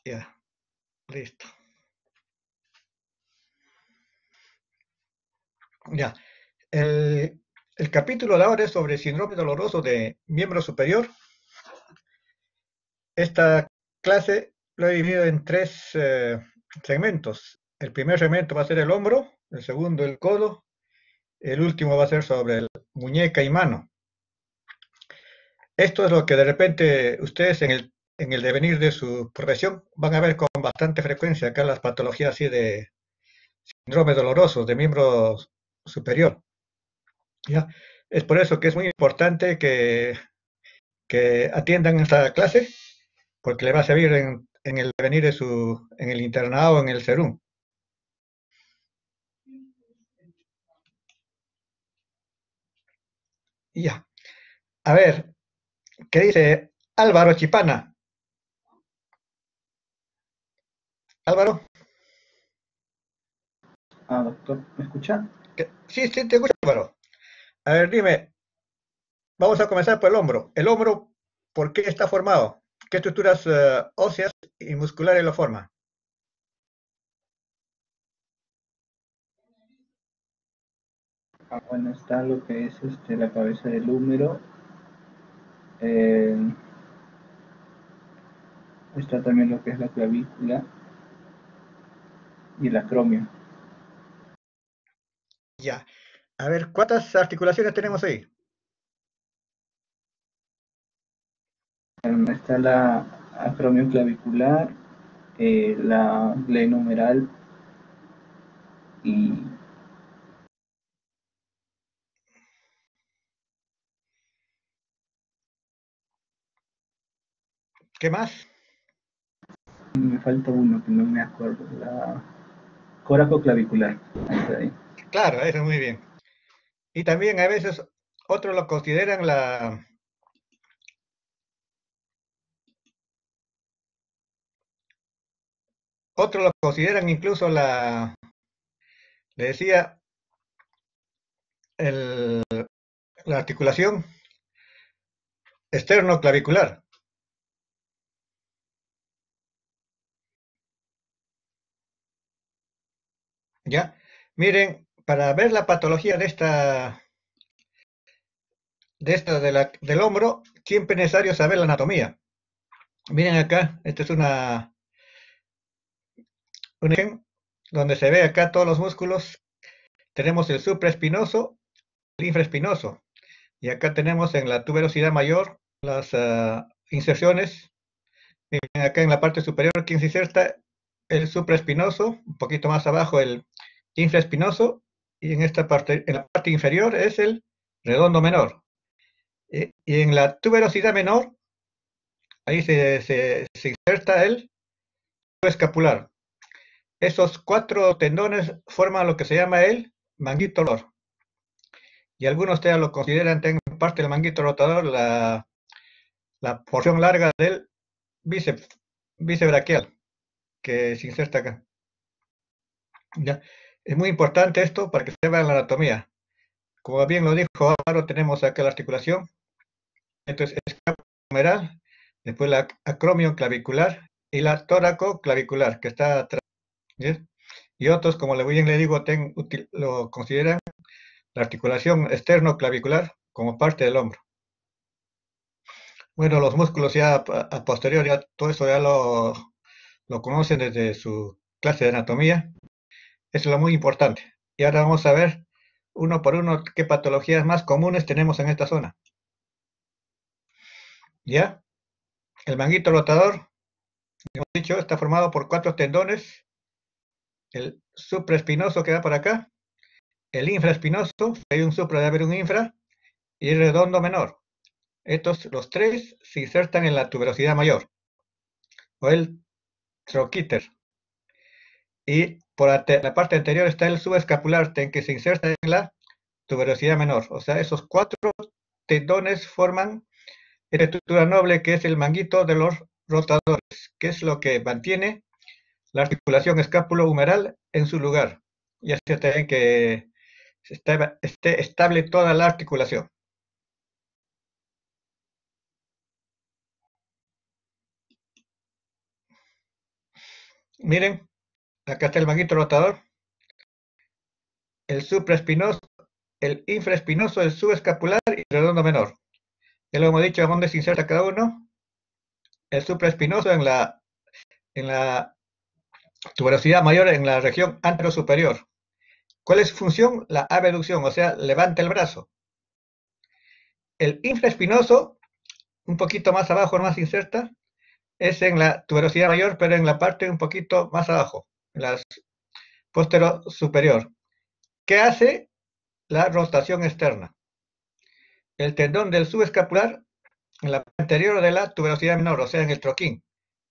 Ya, listo. Ya. El capítulo de ahora es sobre síndrome doloroso de miembro superior. Esta clase lo he dividido en tres segmentos. El primer segmento va a ser el hombro, el segundo el codo, el último va a ser sobre el muñeca y mano. Esto es lo que de repente ustedes en el devenir de su profesión van a ver con bastante frecuencia acá las patologías así de síndrome doloroso de miembro superior. ¿Ya? Es por eso que es muy importante que atiendan esta clase, porque le va a servir en el devenir de en el internado o en el serum. Ya. A ver, ¿qué dice Álvaro Chipana? Álvaro, Ah, doctor, ¿me escucha? sí, sí, te escucho, Álvaro. A ver, dime, vamos a comenzar por el hombro. El hombro, ¿por qué está formado? ¿Qué estructuras óseas y musculares lo forman? Ah, bueno, está lo que es la cabeza del húmero. eh, Está también lo que es la clavícula y el acromio. Ya. A ver, ¿cuántas articulaciones tenemos ahí? Está la acromio clavicular, la glenohumeral y ¿Qué más? me falta uno que no me acuerdo, la coracoclavicular. Ahí está ahí. Claro, eso muy bien. Y también a veces otros lo consideran otros lo consideran incluso le decía, el- la articulación esternoclavicular. ¿Ya? Miren, para ver la patología del hombro, siempre es necesario saber la anatomía. Miren acá, esta es una imagen donde se ve acá todos los músculos. Tenemos el supraespinoso, el infraespinoso. Y acá tenemos en la tuberosidad mayor las inserciones. Miren acá en la parte superior, ¿quién se inserta? El supraespinoso, un poquito más abajo el infraespinoso, y en esta parte, en la parte inferior es el redondo menor. Y en la tuberosidad menor, ahí se inserta el escapular. Esos cuatro tendones forman lo que se llama el manguito rotador. Y algunos ustedes lo consideran en parte del manguito rotador la porción larga del bíceps, bíceps braquial, que se inserta acá. ¿Ya? Es muy importante esto para que se vea la anatomía. Como bien lo dijo Álvaro, tenemos acá la articulación, entonces escapular, después la acromio clavicular y la tóraco clavicular, que está atrás. ¿Sí? Y otros, como bien le digo, lo consideran la articulación externo-clavicular como parte del hombro. Bueno, los músculos ya a posterior, ya todo eso ya lo conocen desde su clase de anatomía. Eso es lo muy importante. Y ahora vamos a ver uno por uno qué patologías más comunes tenemos en esta zona. ¿Ya? El manguito rotador, hemos dicho, está formado por cuatro tendones. El supraespinoso que va por acá, el infraespinoso, si hay un supra debe haber un infra, y el redondo menor. Los tres se insertan en la tuberosidad mayor, o el troquíter. Y por la parte anterior está el subescapular, que se inserta en la tuberosidad menor. O sea, esos cuatro tendones forman esta estructura noble que es el manguito de los rotadores, que es lo que mantiene la articulación escápulo-humeral en su lugar. Y hace también que esté estable toda la articulación. Miren, acá está el manguito rotador, el supraespinoso, el infraespinoso, el subescapular y el redondo menor. Ya lo hemos dicho dónde se inserta cada uno. El supraespinoso en la tuberosidad mayor en la región anterosuperior. ¿Cuál es su función? La abducción, o sea, levanta el brazo. El infraespinoso, un poquito más abajo, más inserta, es en la tuberosidad mayor, pero en la parte un poquito más abajo, en la postero superior. ¿Qué hace? La rotación externa. El tendón del subescapular en la parte anterior de la tuberosidad menor, o sea, en el troquín.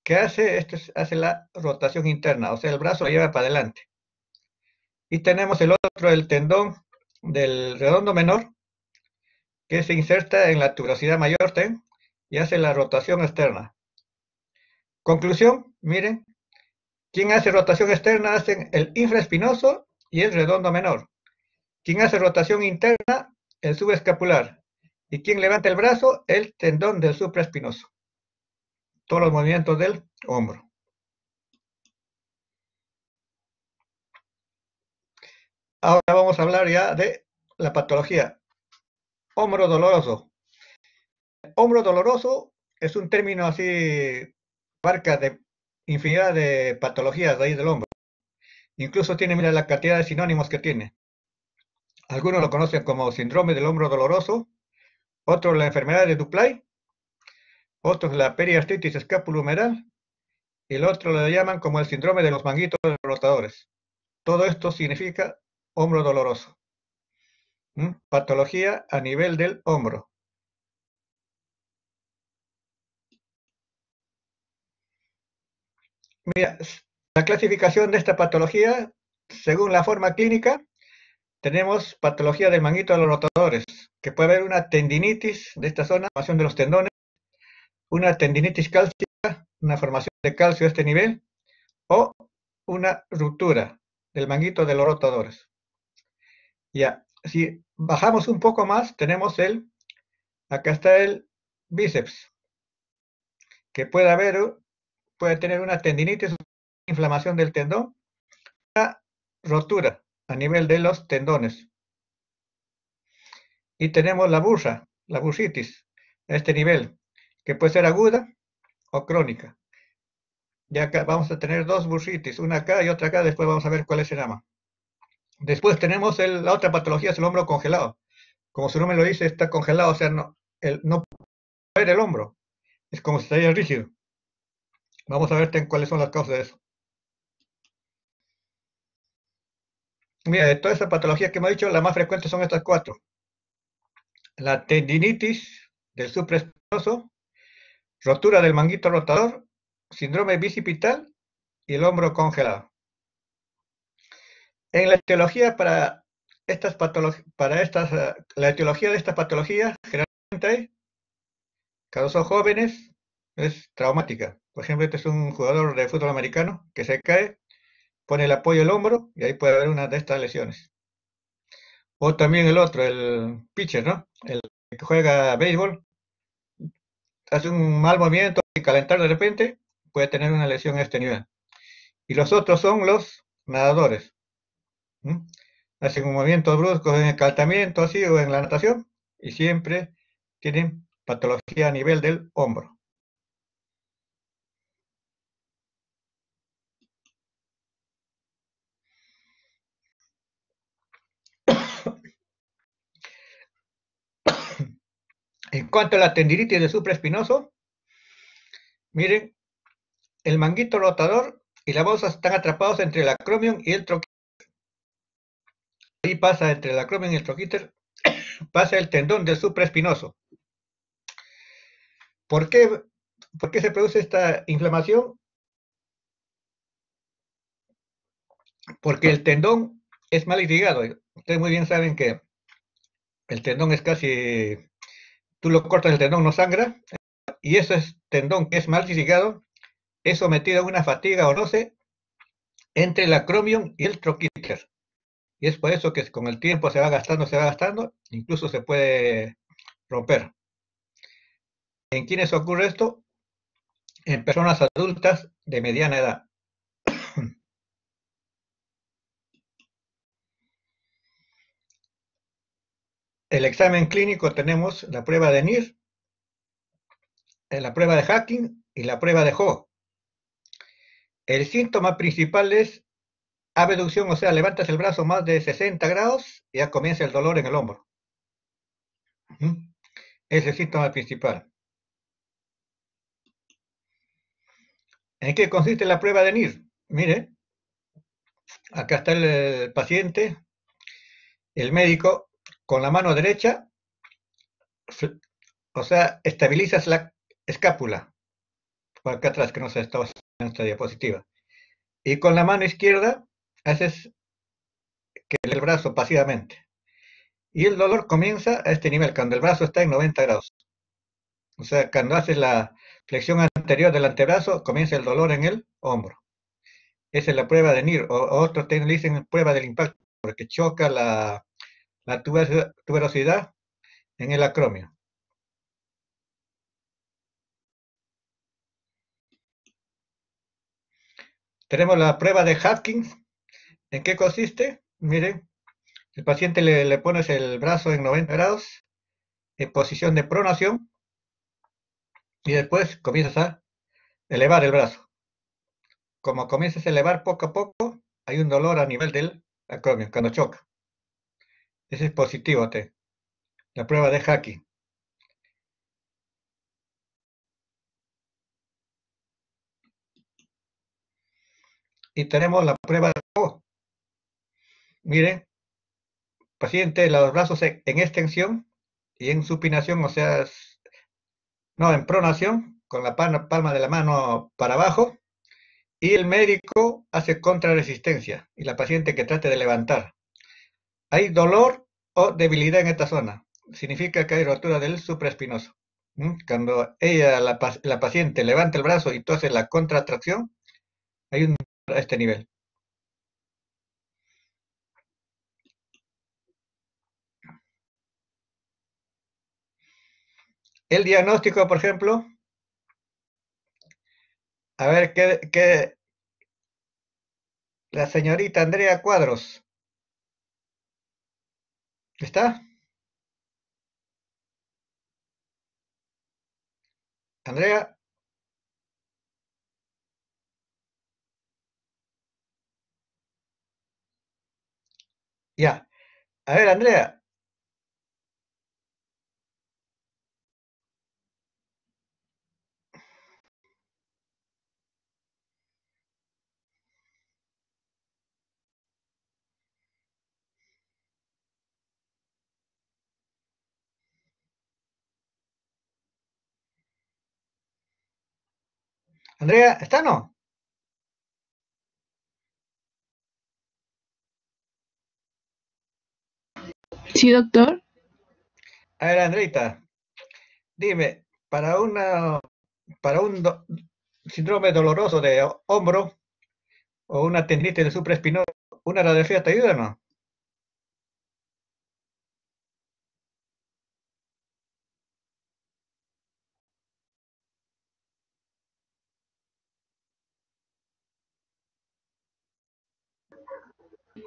¿Qué hace? Esto hace la rotación interna, o sea, el brazo lo lleva para adelante. Y tenemos el otro, el tendón del redondo menor, que se inserta en la tuberosidad mayor y hace la rotación externa. Conclusión, miren, ¿quién hace rotación externa? Hacen el infraespinoso y el redondo menor. ¿Quién hace rotación interna? El subescapular. ¿Y quién levanta el brazo? El tendón del supraespinoso. Todos los movimientos del hombro. Ahora vamos a hablar ya de la patología. Hombro doloroso. Hombro doloroso es un término así, abarca de infinidad de patologías de ahí del hombro. Incluso tiene, mira la cantidad de sinónimos que tiene. Algunos lo conocen como síndrome del hombro doloroso, otros la enfermedad de Duplay, otros la periartritis escapulohumeral, y el otro lo llaman como el síndrome de los manguitos rotadores. Todo esto significa hombro doloroso. Patología a nivel del hombro. Mira, la clasificación de esta patología, según la forma clínica, tenemos patología del manguito de los rotadores, que puede haber una tendinitis de esta zona, formación de los tendones, una tendinitis cálcica, una formación de calcio a este nivel, o una ruptura del manguito de los rotadores. Ya, si bajamos un poco más, tenemos acá está el bíceps, que puede tener una tendinitis, inflamación del tendón, una rotura a nivel de los tendones. Y tenemos la bursitis, a este nivel, que puede ser aguda o crónica. Ya acá vamos a tener dos bursitis, una acá y otra acá, después vamos a ver cuál es el llama. Después tenemos la otra patología, es el hombro congelado. Como su nombre lo dice, está congelado, o sea, no puede ver el hombro, es como si estaría rígido. Vamos a ver cuáles son las causas de eso. Mira, de toda esta patología que hemos dicho, las más frecuentes son estas cuatro. La tendinitis del supraespinoso, rotura del manguito rotador, síndrome bicipital y el hombro congelado. En la etiología para estas patologías, la etiología de esta patología generalmente cuando son jóvenes es traumática. Por ejemplo, este es un jugador de fútbol americano que se cae, pone el apoyo al hombro y ahí puede haber una de estas lesiones. O también el otro, el pitcher, ¿no? El que juega béisbol, hace un mal movimiento y calentar de repente, puede tener una lesión a este nivel. Y los otros son los nadadores. Hacen un movimiento brusco en el calentamiento así o en la natación y siempre tienen patología a nivel del hombro. En cuanto a la tendinitis de supraespinoso, miren, el manguito rotador y la bolsa están atrapados entre el acromion y el troquíter. Ahí pasa entre el acromion y el troquíter, pasa el tendón del supraespinoso. ¿Por qué se produce esta inflamación? Porque el tendón es mal irrigado. Ustedes muy bien saben que el tendón es casi, tú lo cortas, el tendón no sangra, y ese tendón que es mal irrigado es sometido a una fatiga o roce entre el acromion y el troquíter. Y es por eso que con el tiempo se va gastando, incluso se puede romper. ¿En quiénes ocurre esto? En personas adultas de mediana edad. el examen clínico tenemos la prueba de NIR, la prueba de Hacking y la prueba de Ho. El síntoma principal es abducción, o sea, levantas el brazo más de 60 grados y ya comienza el dolor en el hombro. Ese es el síntoma principal. ¿En qué consiste la prueba de NIR? Mire, acá está el paciente, el médico, con la mano derecha, o sea, estabilizas la escápula, por acá atrás, que no se estaba en esta diapositiva. Y con la mano izquierda haces que el brazo pasivamente. Y el dolor comienza a este nivel, cuando el brazo está en 90 grados. O sea, cuando haces la flexión anterior del antebrazo, comienza el dolor en el hombro. Esa es la prueba de NIR, o otros le dicen prueba del impacto, porque choca la tuberosidad en el acromio. Tenemos la prueba de Hopkins. ¿En qué consiste? Miren, el paciente le pones el brazo en 90 grados, en posición de pronación, y después comienzas a elevar el brazo. Como comienzas a elevar poco a poco, hay un dolor a nivel del acromio, cuando choca. Ese es positivo, la prueba de Hacking. Y tenemos la prueba de O. Miren, paciente, los brazos en extensión y en supinación, o sea, no, en pronación, con la palma de la mano para abajo, y el médico hace contrarresistencia, y la paciente que trate de levantar. Hay dolor o debilidad en esta zona. Significa que hay rotura del supraespinoso. Cuando la paciente levanta el brazo y tú haces la contracción, hay un dolor a este nivel. El diagnóstico, por ejemplo, a ver qué la señorita Andrea Cuadros. ¿Está? Andrea, ya. A ver, Andrea. Andrea, ¿está o no? Sí, doctor. A ver, Andreita, dime, para un síndrome doloroso de hombro o una tendinitis de supraespinoso, ¿una radiografía te ayuda o no?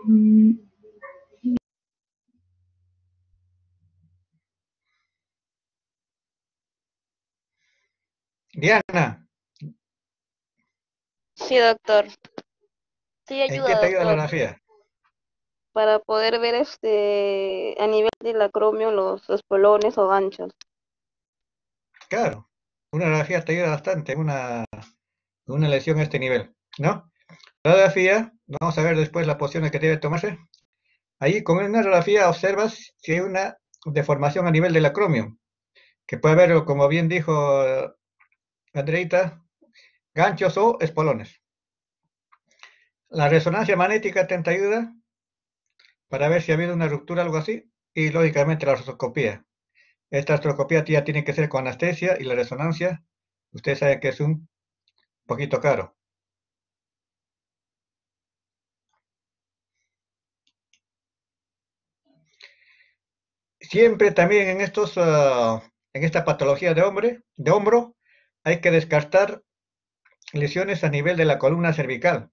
Mm, Diana, Sí, doctor. Sí, ¿en qué ayuda, te ayuda la doctor, radiografía? para poder ver a nivel del acromio los espolones o ganchos. Claro, una radiografía te ayuda bastante en una lesión a este nivel, ¿no? La radiografía, vamos a ver después las posiciones que debe tomarse. Ahí con una radiografía observas si hay una deformación a nivel del acromio, que puede haber, como bien dijo Andreita, ganchos o espolones. La resonancia magnética te ayuda para ver si ha habido una ruptura o algo así, y lógicamente la artroscopía. Esta artroscopía ya tiene que ser con anestesia y la resonancia, ustedes saben que es un poquito caro. Siempre también en esta patología de hombro, hay que descartar lesiones a nivel de la columna cervical.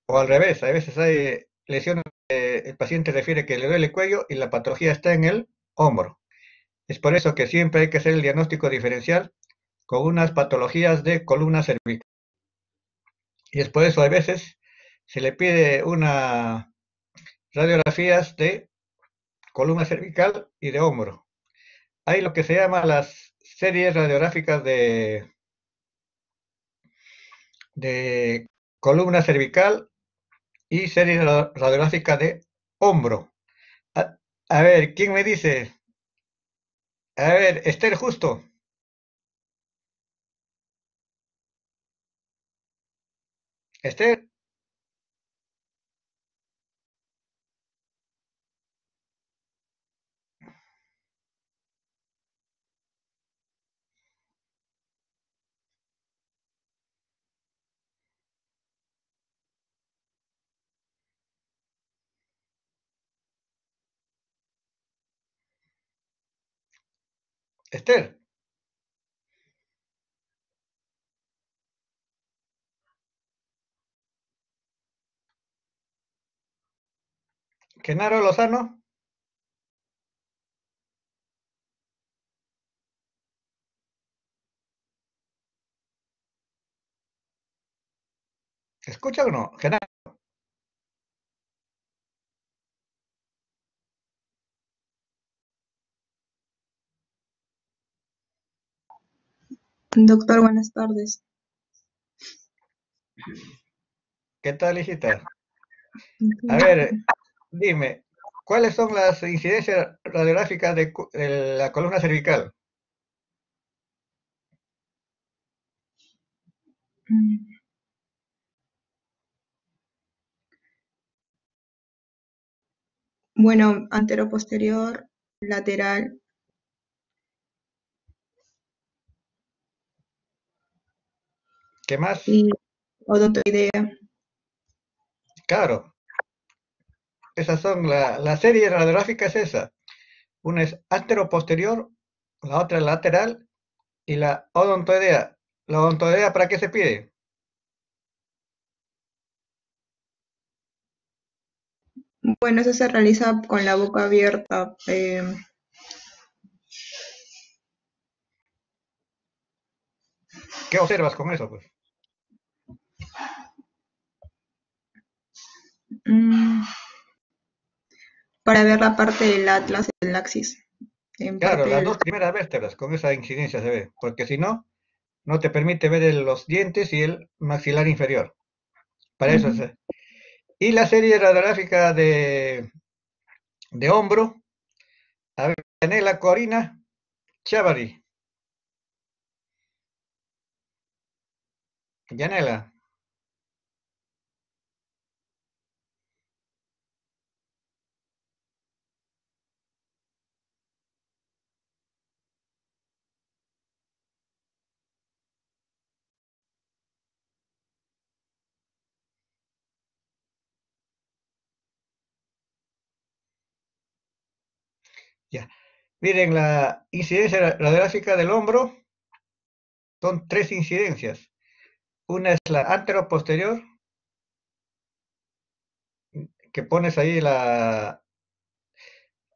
O al revés, a veces hay lesiones el paciente refiere que le duele el cuello y la patología está en el hombro. Es por eso que siempre hay que hacer el diagnóstico diferencial con unas patologías de columna cervical. Y es por eso a veces se le pide una radiografías de columna cervical y de hombro. Hay lo que se llama las series radiográficas de columna cervical y serie radiográfica de hombro. A, a ver, ¿quién me dice? A ver, Esther Justo. Esther, Esther, Genaro Lozano, ¿escucha o no? Genaro, Doctor, buenas tardes. ¿qué tal, hijita? A ver, dime, ¿cuáles son las incidencias radiográficas de la columna cervical? Mm, Bueno, anteroposterior, lateral ¿Qué más? y odontoidea. Claro, esas son la serie radiográfica es esa. Una es anteroposterior, la otra es lateral y la odontoidea. ¿La odontoidea para qué se pide? Bueno, eso se realiza con la boca abierta. ¿Qué observas con eso, pues? mm, para ver la parte del atlas, el axis, en Claro, parte las del... dos primeras vértebras, con esa incidencia se ve, porque si no, no te permite ver los dientes y el maxilar inferior. Para eso es. Ujú. Y la serie radiográfica de hombro, a ver, Yanela Corina Chavari. Yanela, ya. Miren, la incidencia radiográfica del hombro son tres incidencias. Una es la anteroposterior, que pones ahí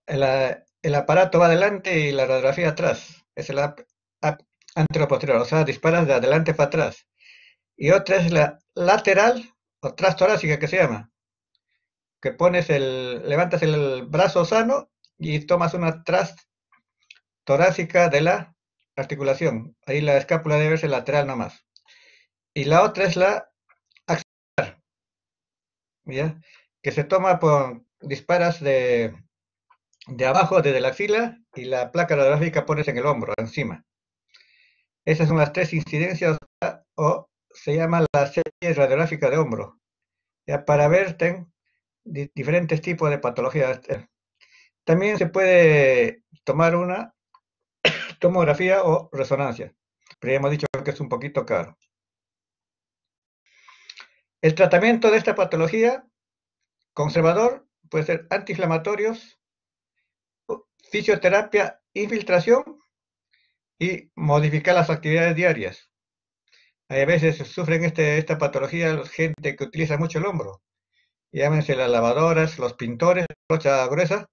el aparato va adelante y la radiografía atrás. Es el anteroposterior, o sea, disparas de adelante para atrás. Y otra es la lateral o transtorácica que se llama, que levantas el brazo sano y tomas una torácica de la articulación. Ahí la escápula debe ser lateral nomás. Y la otra es la axilar, ¿ya? Que se toma por disparas de abajo desde la axila y la placa radiográfica pones en el hombro, encima. Esas son las tres incidencias o se llama la serie radiográfica de hombro, ya para ver diferentes tipos de patologías. También se puede tomar una tomografía o resonancia, pero ya hemos dicho que es un poquito caro. El tratamiento de esta patología conservador puede ser antiinflamatorios, fisioterapia, infiltración y modificar las actividades diarias. Hay a veces sufren esta patología gente que utiliza mucho el hombro llámense las lavadoras, los pintores, brocha gruesa,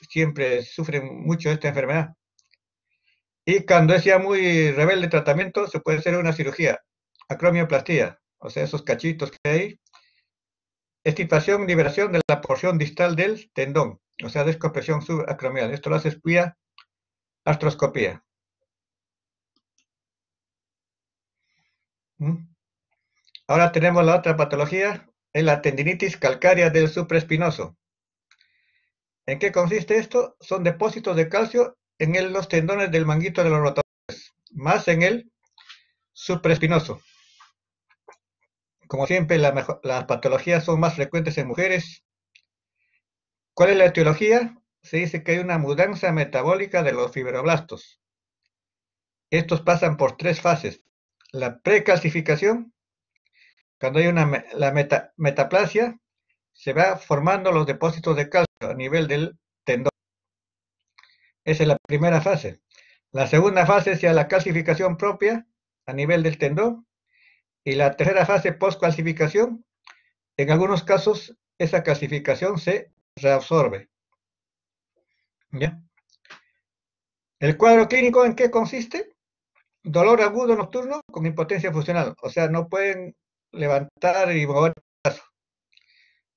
siempre sufren mucho esta enfermedad. Y cuando es ya muy rebelde el tratamiento, se puede hacer una cirugía, acromioplastía, o sea, esos cachitos que hay, extirpación, liberación de la porción distal del tendón, o sea, descompresión subacromial. Esto lo hace vía artroscopía. ¿Mm? Ahora tenemos la otra patología, es la tendinitis calcárea del supraespinoso. ¿En qué consiste esto? Son depósitos de calcio en los tendones del manguito de los rotadores, más en el supraespinoso. Como siempre, las patologías son más frecuentes en mujeres. ¿Cuál es la etiología? Se dice que hay una mudanza metabólica de los fibroblastos. Estos pasan por 3 fases. La precalcificación, cuando hay la metaplasia, se va formando los depósitos de calcio a nivel del tendón. Esa es la primera fase. La segunda fase es ya la calcificación propia a nivel del tendón. Y la tercera fase, postcalcificación, en algunos casos esa calcificación se reabsorbe. ¿Ya? ¿El cuadro clínico en qué consiste? Dolor agudo nocturno con impotencia funcional. O sea, no pueden levantar y mover el brazo.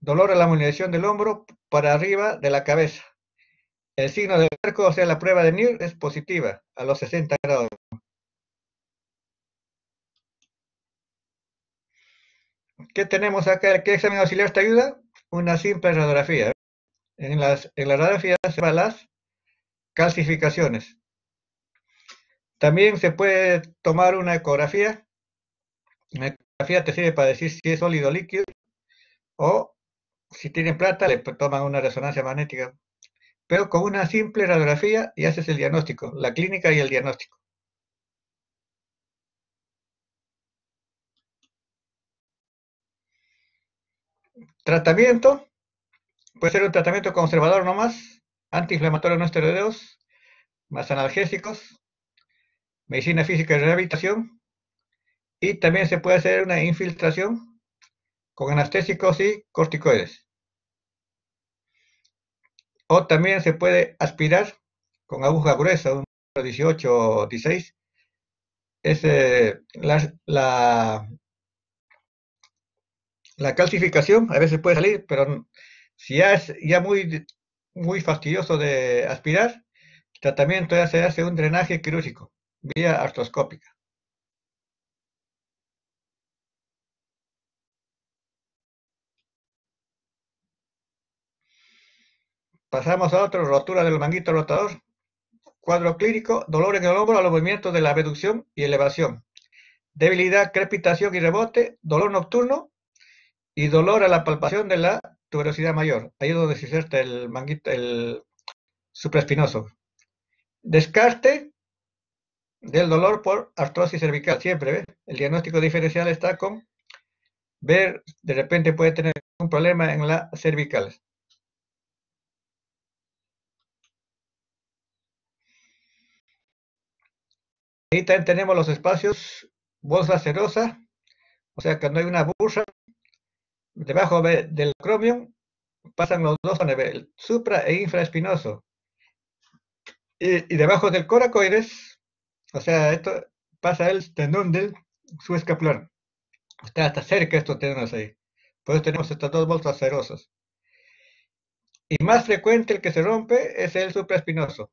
Dolor a la munición del hombro para arriba de la cabeza. El signo del arco, o sea, la prueba de NIR es positiva a los 60 grados. ¿Qué tenemos acá? ¿Qué examen auxiliar te ayuda? Una simple radiografía. En la radiografía se van las calcificaciones. También se puede tomar una ecografía. Una ecografía te sirve para decir si es sólido o líquido. O si tienen plata, le toman una resonancia magnética. Pero con una simple radiografía y haces el diagnóstico, la clínica y el diagnóstico. Tratamiento, puede ser un tratamiento conservador nomás, antiinflamatorio no esteroideos, más analgésicos, medicina física y rehabilitación, y también se puede hacer una infiltración con anestésicos y corticoides. O también se puede aspirar con aguja gruesa, un 18 o 16. Es la calcificación, a veces puede salir, pero si ya es ya muy fastidioso de aspirar, el tratamiento ya se hace un drenaje quirúrgico, vía artroscópica. Pasamos a otro, rotura del manguito rotador. Cuadro clínico, dolor en el hombro a los movimientos de la abducción y elevación. Debilidad, crepitación y rebote, dolor nocturno y dolor a la palpación de la tuberosidad mayor. Ahí es donde se inserta el manguito, el supraespinoso. Descarte del dolor por artrosis cervical, siempre, ¿ves? El diagnóstico diferencial está con ver, de repente puede tener un problema en la cervical. Ahí también tenemos los espacios bolsa serosa, o sea, cuando hay una bursa, debajo del acromion pasan los dos niveles, supra e infraespinoso. Y debajo del coracoides, o sea, esto pasa el tendón del subescapular. Está hasta cerca estos tendones ahí. Por eso tenemos estas dos bolsas serosas. Y más frecuente el que se rompe es el supraespinoso.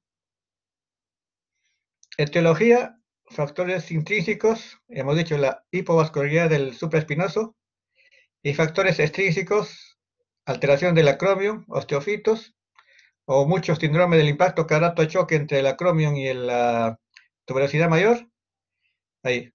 Etiología, factores intrínsecos, hemos dicho la hipovascularidad del supraespinoso, y factores extrínsecos, alteración del acromion, osteofitos, o muchos síndromes del impacto carato choque entre el acromion y la tuberosidad mayor. Ahí.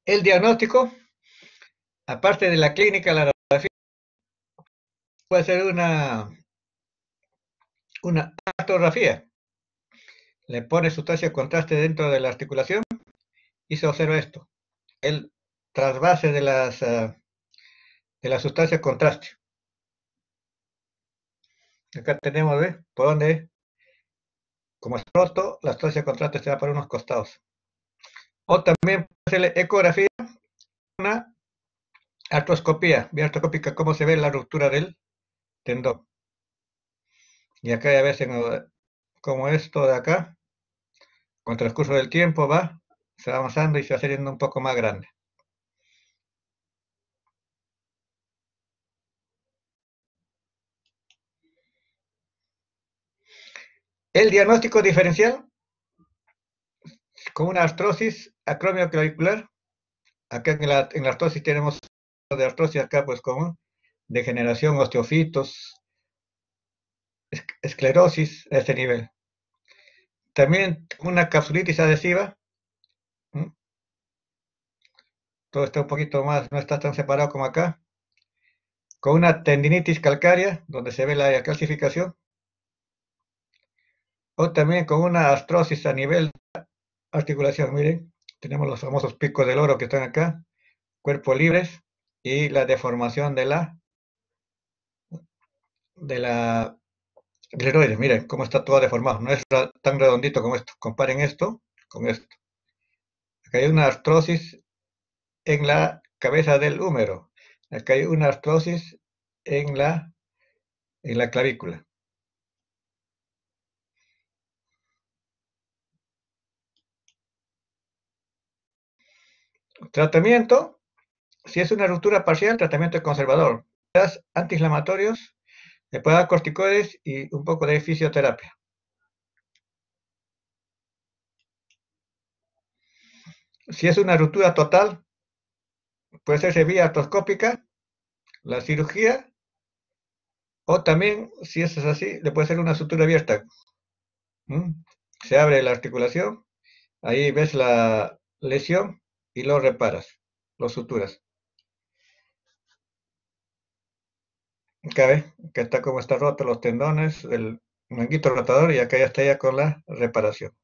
El diagnóstico, aparte de la clínica, la radiografía, puede ser una artrografía. Le pone sustancia de contraste dentro de la articulación y se observa esto. El trasvase de la sustancia de contraste. Acá tenemos, ¿ves? ¿Por dónde? como es roto, la artrosis contraste se va para unos costados. O también puede hacerle ecografía, una artroscopía, vía artroscópica, cómo se ve la ruptura del tendón. Y acá ya ves como esto de acá, con el transcurso del tiempo se va avanzando y se va haciendo un poco más grande. El diagnóstico diferencial con una artrosis acromioclavicular. Acá en la artrosis tenemos de artrosis acá pues como degeneración, osteofitos, esclerosis a este nivel. También una capsulitis adhesiva. ¿Mm? Todo está un poquito más, no está tan separado como acá. Con una tendinitis calcárea, donde se ve la calcificación. O también con una artrosis a nivel de articulación. Miren, tenemos los famosos picos del oro que están acá, cuerpos libres, y la deformación de la glenoides. Miren cómo está todo deformado. No es tan redondito como esto. Comparen esto con esto. Acá hay una artrosis en la cabeza del húmero. Acá hay una artrosis en la clavícula. Tratamiento, si es una ruptura parcial, tratamiento conservador. Antiinflamatorios, le puede dar corticoides y un poco de fisioterapia. Si es una ruptura total, puede ser vía artroscópica, la cirugía, o también, si eso es así, le puede ser una sutura abierta. Se abre la articulación, ahí ves la lesión y lo reparas, lo suturas. Acá ves que está como está roto los tendones, el manguito rotador, y acá ya está ya con la reparación.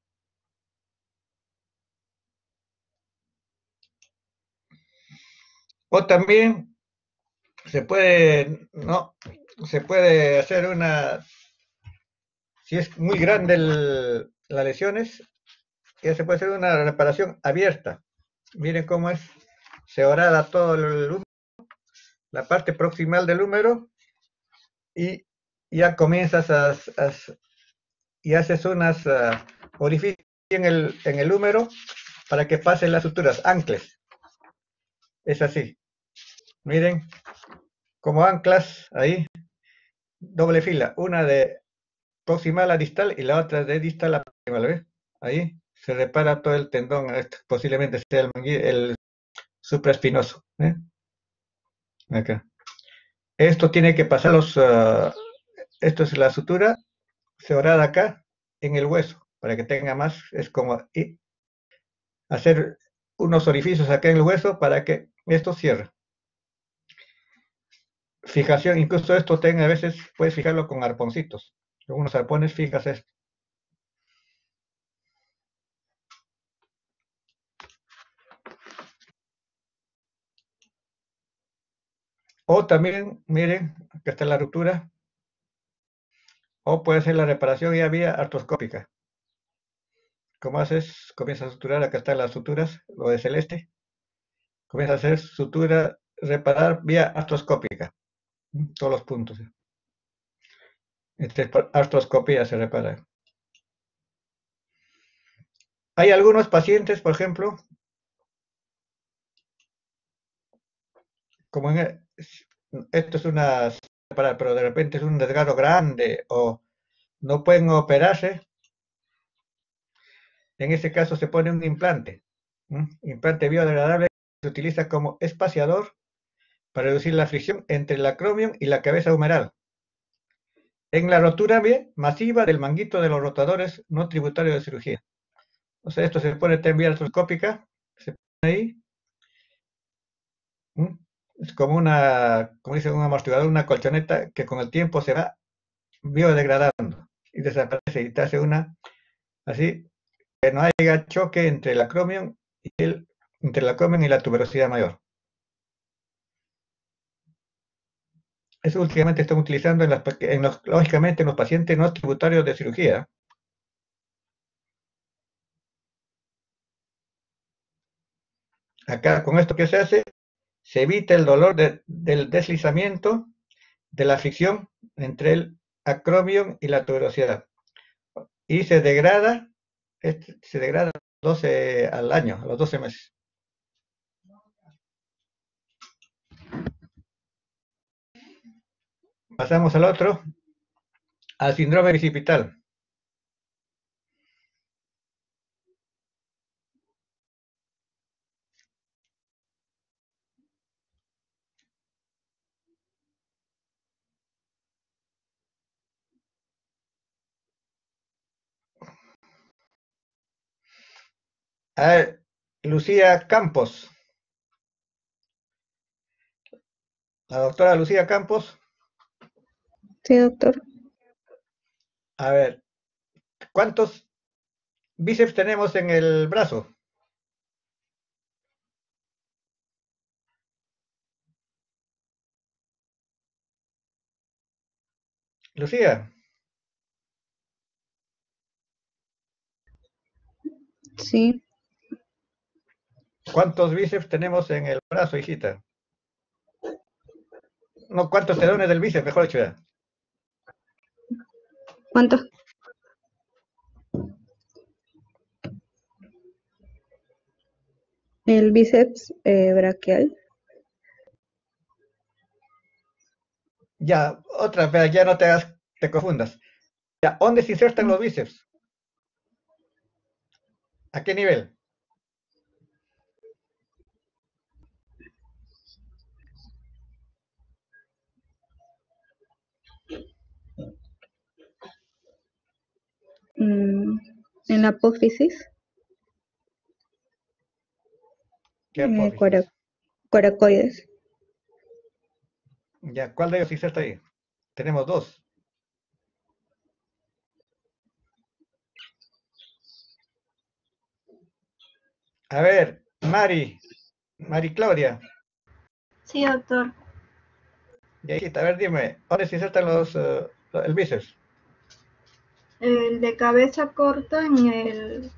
O también se puede hacer si es muy grande las lesiones, ya se puede hacer una reparación abierta. Miren cómo es, se horada todo la parte proximal del húmero, y ya comienzas y haces unas orificios en el húmero para que pasen las suturas, ancles. Es así. Miren, como anclas ahí, doble fila, una de proximal a distal y la otra de distal a proximal, ¿ves? Ahí se repara todo el tendón, posiblemente sea el supraespinoso. Acá. Esto tiene que pasar esto es la sutura, se horada acá en el hueso, para que tenga más, es como hacer unos orificios acá en el hueso para que esto cierre. Fijación, incluso esto a veces puedes fijarlo con arponcitos. Con unos arpones fijas esto. O también, miren, acá está la ruptura. O puede ser la reparación ya vía artroscópica. ¿Cómo haces? Comienzas a suturar, acá están las suturas, lo de celeste. Comienza a hacer sutura, reparar vía artroscópica. Todos los puntos. Artroscopía se repara. Hay algunos pacientes, por ejemplo, como esto es una pero de repente es un desgarro grande o no pueden operarse, en ese caso se pone un implante. Implante biodegradable se utiliza como espaciador para reducir la fricción entre el acromion y la cabeza humeral. En la rotura masiva del manguito de los rotadores no tributarios de cirugía. O sea, esto se pone en vía artroscópica, se pone ahí. Es como como dice un amortiguador, una colchoneta que con el tiempo se va biodegradando y desaparece y te hace así, que no haya choque entre el acromion y la tuberosidad mayor. Eso últimamente estamos utilizando lógicamente en los pacientes no tributarios de cirugía. Acá, con esto que se hace, se evita el dolor del deslizamiento de la fricción entre el acromion y la tuberosidad. Y se degrada 12 al año, a los 12 meses. Pasamos al otro, al síndrome bicipital. A ver, Lucía Campos, la doctora Lucía Campos, Sí, doctor. a ver, ¿cuántos bíceps tenemos en el brazo? Lucía, Sí. ¿cuántos bíceps tenemos en el brazo, hijita? No, ¿cuántos telones del bíceps, mejor dicho ya? ¿Cuántos? El bíceps braquial. Ya, otra vez, ya no te confundas. Ya, ¿dónde se insertan los bíceps? ¿A qué nivel? Mm, en la apófisis. ¿Qué apófisis? Coracoides. Ya, ¿cuál de ellos se inserta ahí? Tenemos dos. A ver, Mari Claudia, Sí, doctor. ya hijita, a ver, dime, ¿dónde se insertan el bíceps? El de cabeza corta en el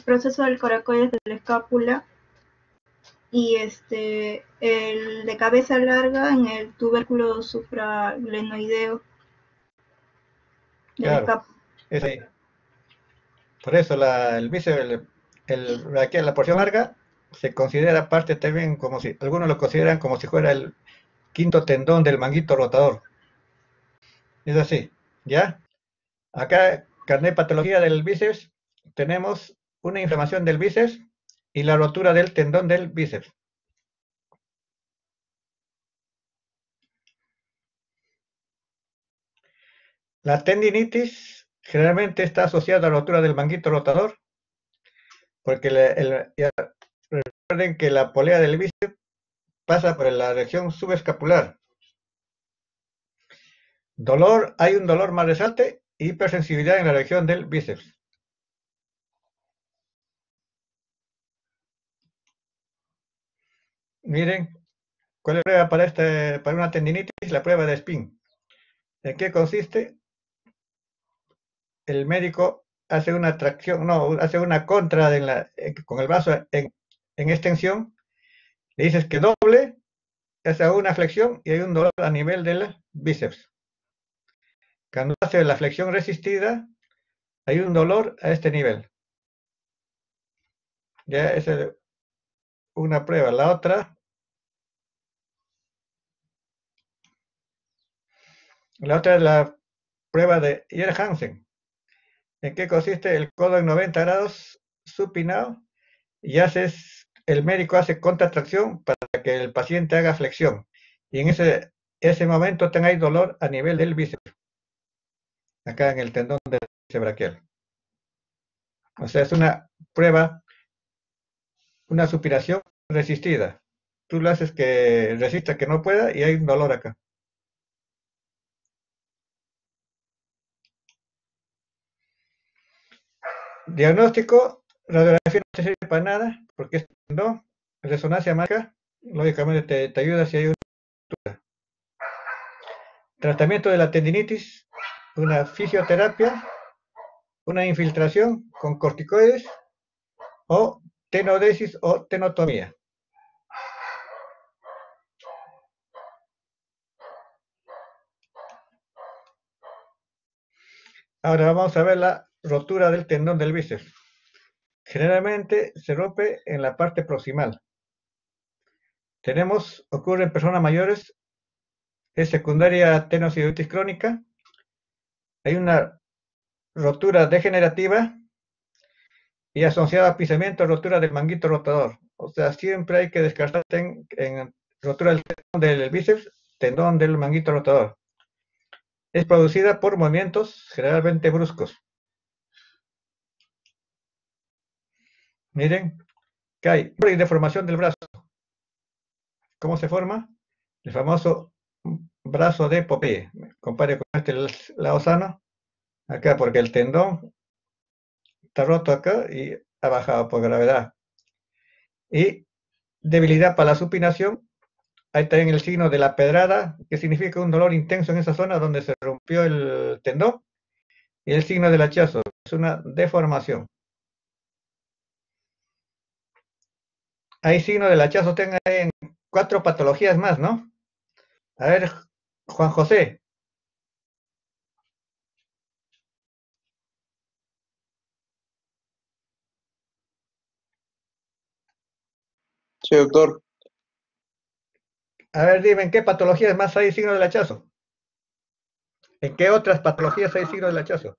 proceso del coracoides de la escápula y el de cabeza larga en el tubérculo supraglenoideo de la Claro, escápula. es ahí. Por eso el bíceps, aquí en la porción larga, se considera parte también como si, algunos lo consideran como si fuera el quinto tendón del manguito rotador. Es así, ¿ya? Acá, carnet patología del bíceps, tenemos una inflamación del bíceps y la rotura del tendón del bíceps. La tendinitis generalmente está asociada a la rotura del manguito rotador, porque recuerden que la polea del bíceps pasa por la región subescapular. Dolor, hay un dolor más resalte y hipersensibilidad en la región del bíceps. Miren, ¿cuál es la prueba para una tendinitis? La prueba de Spin. ¿En qué consiste? El médico hace una tracción, no, hace una contra con el brazo en extensión, le dices que doble, hace una flexión y hay un dolor a nivel del bíceps. Cuando hace la flexión resistida, hay un dolor a este nivel. Ya esa es una prueba. La otra es la prueba de Ear-Hansen. ¿En qué consiste? El codo en 90 grados supinado y el médico hace contracción para que el paciente haga flexión. Y en ese momento tengáis dolor a nivel del bíceps, acá en el tendón del bíceps braquial. O sea, es una prueba, una supinación resistida. Tú lo haces que resista, que no pueda, y hay un dolor acá. Diagnóstico, radiografía no te sirve para nada, porque es no, resonancia magnética, lógicamente te ayuda si hay un tratamiento de la tendinitis, una fisioterapia, una infiltración con corticoides o tenodesis o tenotomía. Ahora vamos a ver la rotura del tendón del bíceps. Generalmente se rompe en la parte proximal. Ocurre en personas mayores, es secundaria tenosidrosis crónica. Hay una rotura degenerativa y asociada a pisamiento, rotura del manguito rotador. O sea, siempre hay que descartar en rotura del tendón del bíceps, tendón del manguito rotador. Es producida por movimientos generalmente bruscos. Miren que hay deformación del brazo. ¿Cómo se forma? El famoso brazo de Popeye. Compare con este lado sano, acá porque el tendón está roto acá y ha bajado por gravedad. Y debilidad para la supinación. Ahí también el signo de la pedrada, que significa un dolor intenso en esa zona donde se rompió el tendón. Y el signo del hachazo, es una deformación. Hay signo del hachazo, tengan ahí en 4 patologías más, ¿no? A ver, Juan José. Sí, doctor. A ver, dime, ¿en qué patologías más hay signo del hachazo? ¿En qué otras patologías hay signo del hachazo?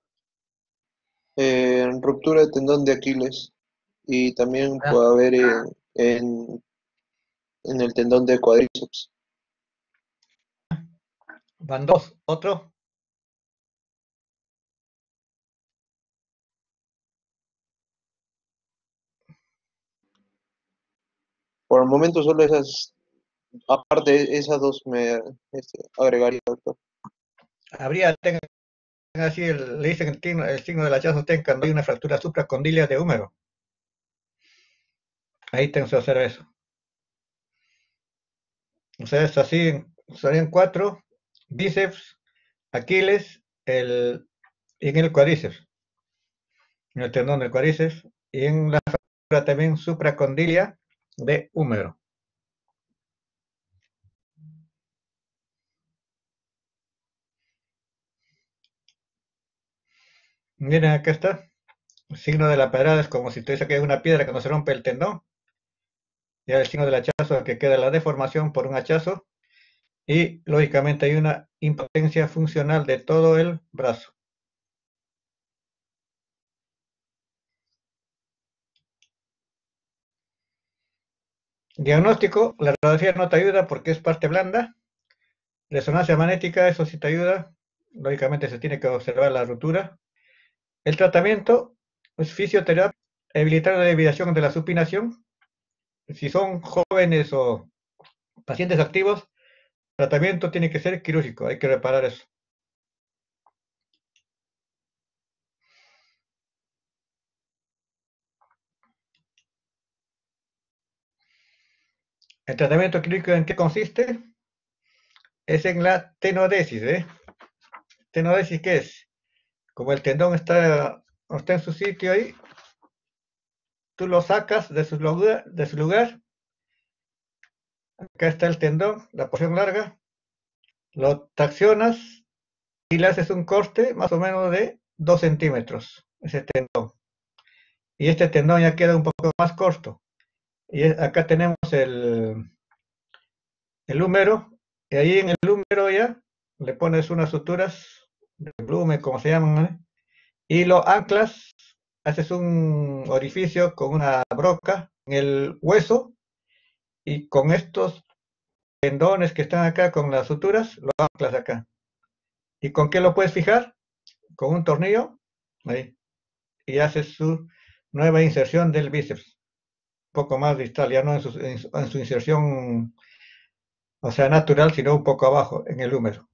Ruptura de tendón de Aquiles y también Ah, puede haber en el tendón de cuádriceps. van 2. ¿Otro? Por el momento solo esas, aparte esas dos me agregaría, doctor. Habría, tengan así, le dicen el signo del hachazo, cuando hay una fractura supracondilia de húmero. Ahí se observa eso. O sea, es así, serían 4, bíceps, Aquiles, y en el cuádriceps, en el tendón del cuádriceps, y en la fractura también supracondilia de húmero. Miren, acá está. El signo de la pedrada es como si tuviese que hay una piedra que no se rompe el tendón. Y el signo del hachazo que queda la deformación por un hachazo. Y lógicamente hay una impotencia funcional de todo el brazo. Diagnóstico, la radiografía no te ayuda porque es parte blanda. Resonancia magnética, eso sí te ayuda. Lógicamente se tiene que observar la ruptura. El tratamiento es fisioterapia, evitar la deviación de la supinación. Si son jóvenes o pacientes activos, el tratamiento tiene que ser quirúrgico, hay que reparar eso. ¿El tratamiento quirúrgico en qué consiste? Es en la tenodesis, ¿eh? ¿Tenodesis qué es? Como el tendón no está en su sitio ahí, tú lo sacas de su lugar. Acá está el tendón, la porción larga, lo traccionas y le haces un corte más o menos de 2 centímetros, ese tendón. Y este tendón ya queda un poco más corto. Y acá tenemos el húmero, y ahí en el húmero ya le pones unas suturas de blume, como se llaman, ¿eh? Y lo anclas, haces un orificio con una broca en el hueso, y con estos tendones que están acá con las suturas, lo anclas acá. ¿Y con qué lo puedes fijar? Con un tornillo, ahí, y haces su nueva inserción del bíceps, un poco más distal, ya no en su inserción, o sea, natural, sino un poco abajo, en el húmero.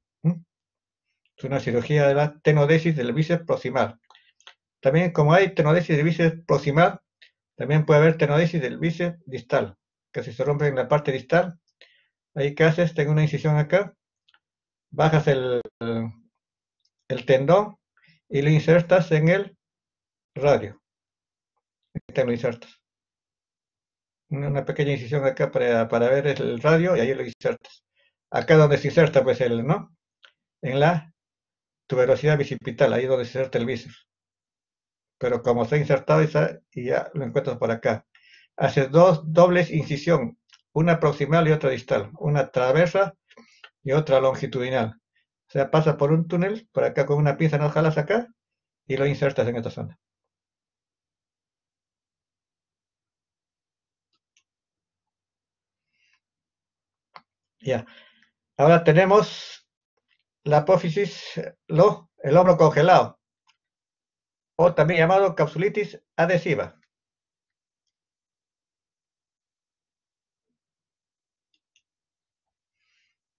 Es una cirugía de la tenodesis del bíceps proximal. También, como hay tenodesis del bíceps proximal, también puede haber tenodesis del bíceps distal, que si se rompe en la parte distal, ahí que haces, tengo una incisión acá, bajas el tendón y lo insertas en el radio. Te lo insertas. Una pequeña incisión acá para ver el radio y ahí lo insertas. Acá donde se inserta, pues ¿no? En la tuberosidad bicipital, ahí donde se inserta el bíceps. Pero como está insertado y ya lo encuentras por acá. Haces dos dobles incisión, una proximal y otra distal, una transversa y otra longitudinal. O sea, pasa por un túnel, por acá con una pinza, no jalas acá y lo insertas en esta zona. Ya. Ahora tenemos la apófisis, el hombro congelado, o también llamado capsulitis adhesiva.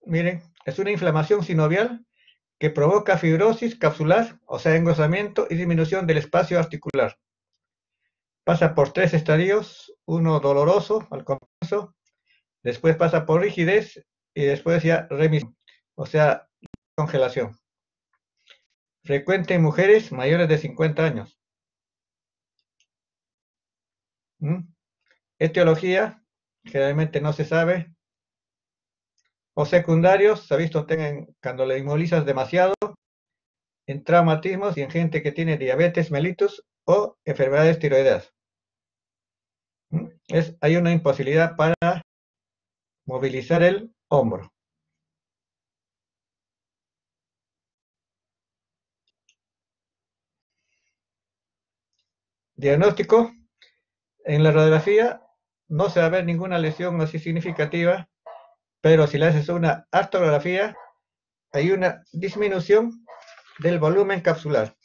Miren, es una inflamación sinovial que provoca fibrosis capsular, o sea, engrosamiento y disminución del espacio articular. Pasa por tres estadios, uno doloroso al comienzo, después pasa por rigidez y después ya remisión, o sea, congelación. Frecuente en mujeres mayores de 50 años. Etiología, generalmente no se sabe. O secundarios, se ha visto cuando le inmovilizas demasiado, en traumatismos y en gente que tiene diabetes mellitus o enfermedades tiroideas. Hay una imposibilidad para movilizar el hombro. Diagnóstico, en la radiografía no se va a ver ninguna lesión así significativa, pero si le haces una artrografía, hay una disminución del volumen capsular.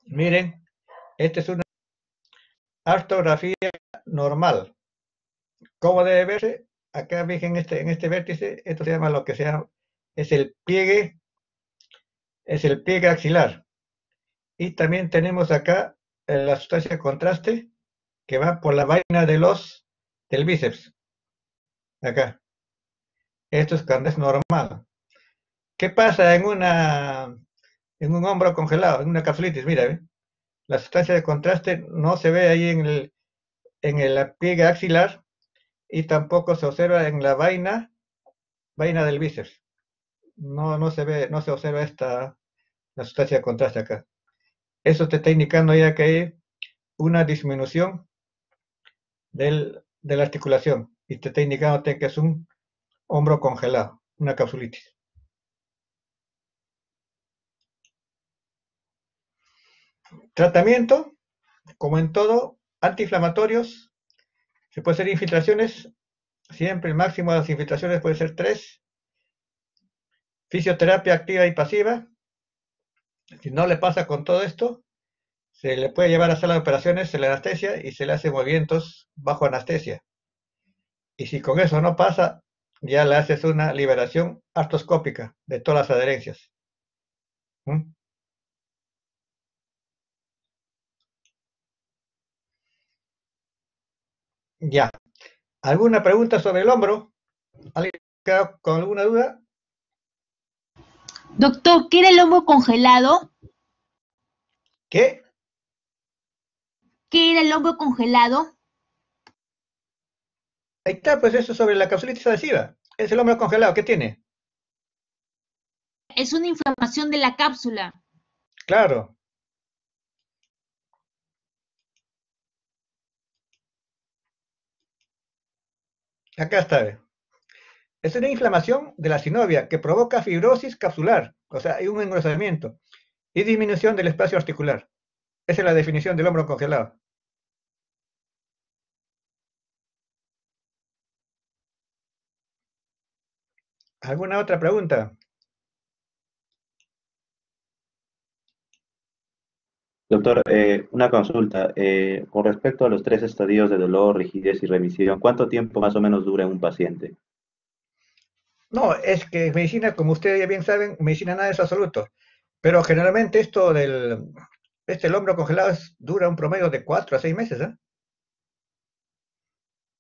Miren, esta es una artrografía normal. ¿Cómo debe verse? Acá en este vértice, esto se llama lo que se llama, es el pliegue axilar. Y también tenemos acá la sustancia de contraste que va por la vaina del bíceps. Acá. Esto es cuando es normal. ¿Qué pasa en un hombro congelado, en una capsulitis? Mira, ¿ve? La sustancia de contraste no se ve ahí en el pliegue axilar y tampoco se observa en la vaina del bíceps. No se ve, no se observa la sustancia de contraste acá. Eso te está indicando ya que hay una disminución de la articulación y te está indicando que es un hombro congelado, una capsulitis. Tratamiento, como en todo, antiinflamatorios, se puede hacer infiltraciones, siempre el máximo de las infiltraciones puede ser 3. Fisioterapia activa y pasiva. Si no le pasa con todo esto, se le puede llevar a sala de operaciones, se le anestesia y se le hace movimientos bajo anestesia. Y si con eso no pasa, ya le haces una liberación artroscópica de todas las adherencias. Ya. ¿Alguna pregunta sobre el hombro? ¿Alguien queda con alguna duda? Doctor, ¿qué era el hombro congelado? ¿Qué? ¿Qué era el hombro congelado? Ahí está, pues eso sobre la capsulitis adhesiva. Es el hombro congelado. ¿Qué tiene? Es una inflamación de la cápsula. Claro. Acá está. Es una inflamación de la sinovia que provoca fibrosis capsular, o sea, hay un engrosamiento y disminución del espacio articular. Esa es la definición del hombro congelado. ¿Alguna otra pregunta? Doctor, una consulta. Con respecto a los 3 estadios de dolor, rigidez y remisión, ¿cuánto tiempo más o menos dura un paciente? No, es que medicina, como ustedes ya bien saben, medicina nada es absoluto. Pero generalmente el hombro congelado dura un promedio de 4 a 6 meses, ¿eh?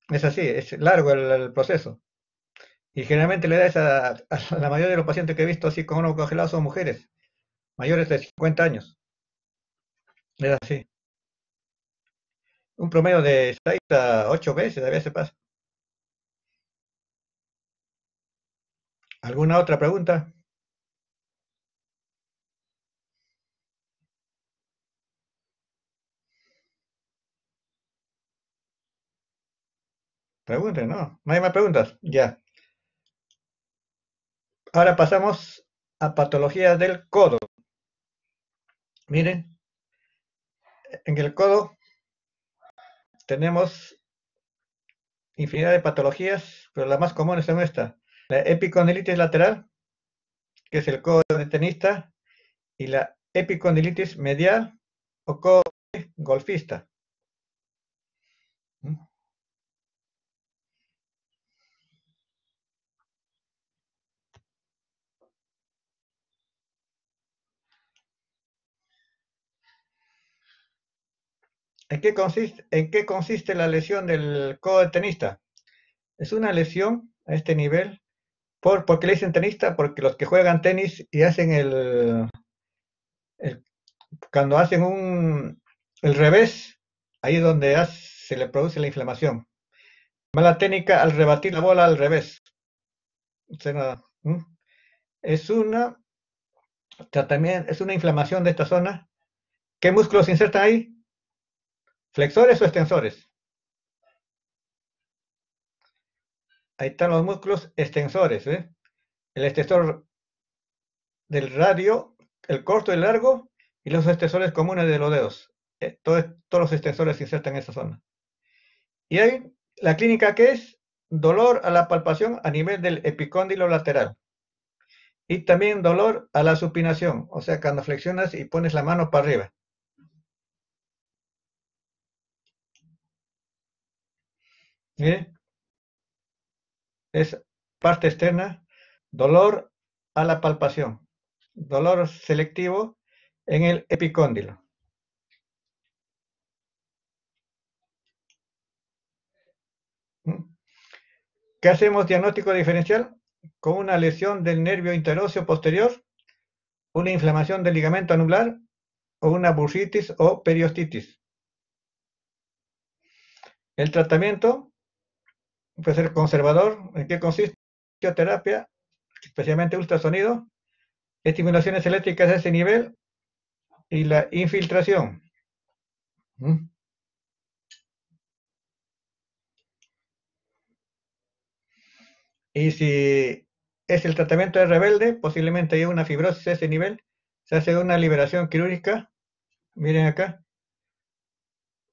Es así, es largo el proceso. Y generalmente le da a la mayoría de los pacientes que he visto así con hombro congelado son mujeres, mayores de 50 años. Es así. Un promedio de 6 a 8 veces a veces pasa. ¿Alguna otra pregunta? Pregunten, ¿no? ¿No hay más preguntas? Ya. Ahora pasamos a patologías del codo. Miren, en el codo tenemos infinidad de patologías, pero las más comunes son estas. La epicondilitis lateral, que es el codo de tenista, y la epicondilitis medial o codo de golfista. ¿En qué consiste la lesión del codo de tenista? Es una lesión a este nivel. ¿Por qué le dicen tenista? Porque los que juegan tenis y hacen cuando hacen el revés, ahí es donde se le produce la inflamación. Mala técnica al rebatir la bola al revés. O sea, es una inflamación de esta zona. ¿Qué músculos se insertan ahí? ¿Flexores o extensores? Ahí están los músculos extensores. El extensor del radio, el corto y el largo, y los extensores comunes de los dedos. Todos los extensores se insertan en esa zona. Y hay la clínica que es dolor a la palpación a nivel del epicóndilo lateral. Y también dolor a la supinación, o sea, cuando flexionas y pones la mano para arriba. ¿Mire? Es parte externa, dolor a la palpación, dolor selectivo en el epicóndilo. ¿Qué hacemos diagnóstico diferencial? Con una lesión del nervio interóseo posterior, una inflamación del ligamento anular o una bursitis o periostitis. El tratamiento puede ser conservador. ¿En qué consiste? Fisioterapia, especialmente ultrasonido, estimulaciones eléctricas a ese nivel y la infiltración. Y si es el tratamiento de rebelde, posiblemente hay una fibrosis a ese nivel, se hace una liberación quirúrgica, miren acá,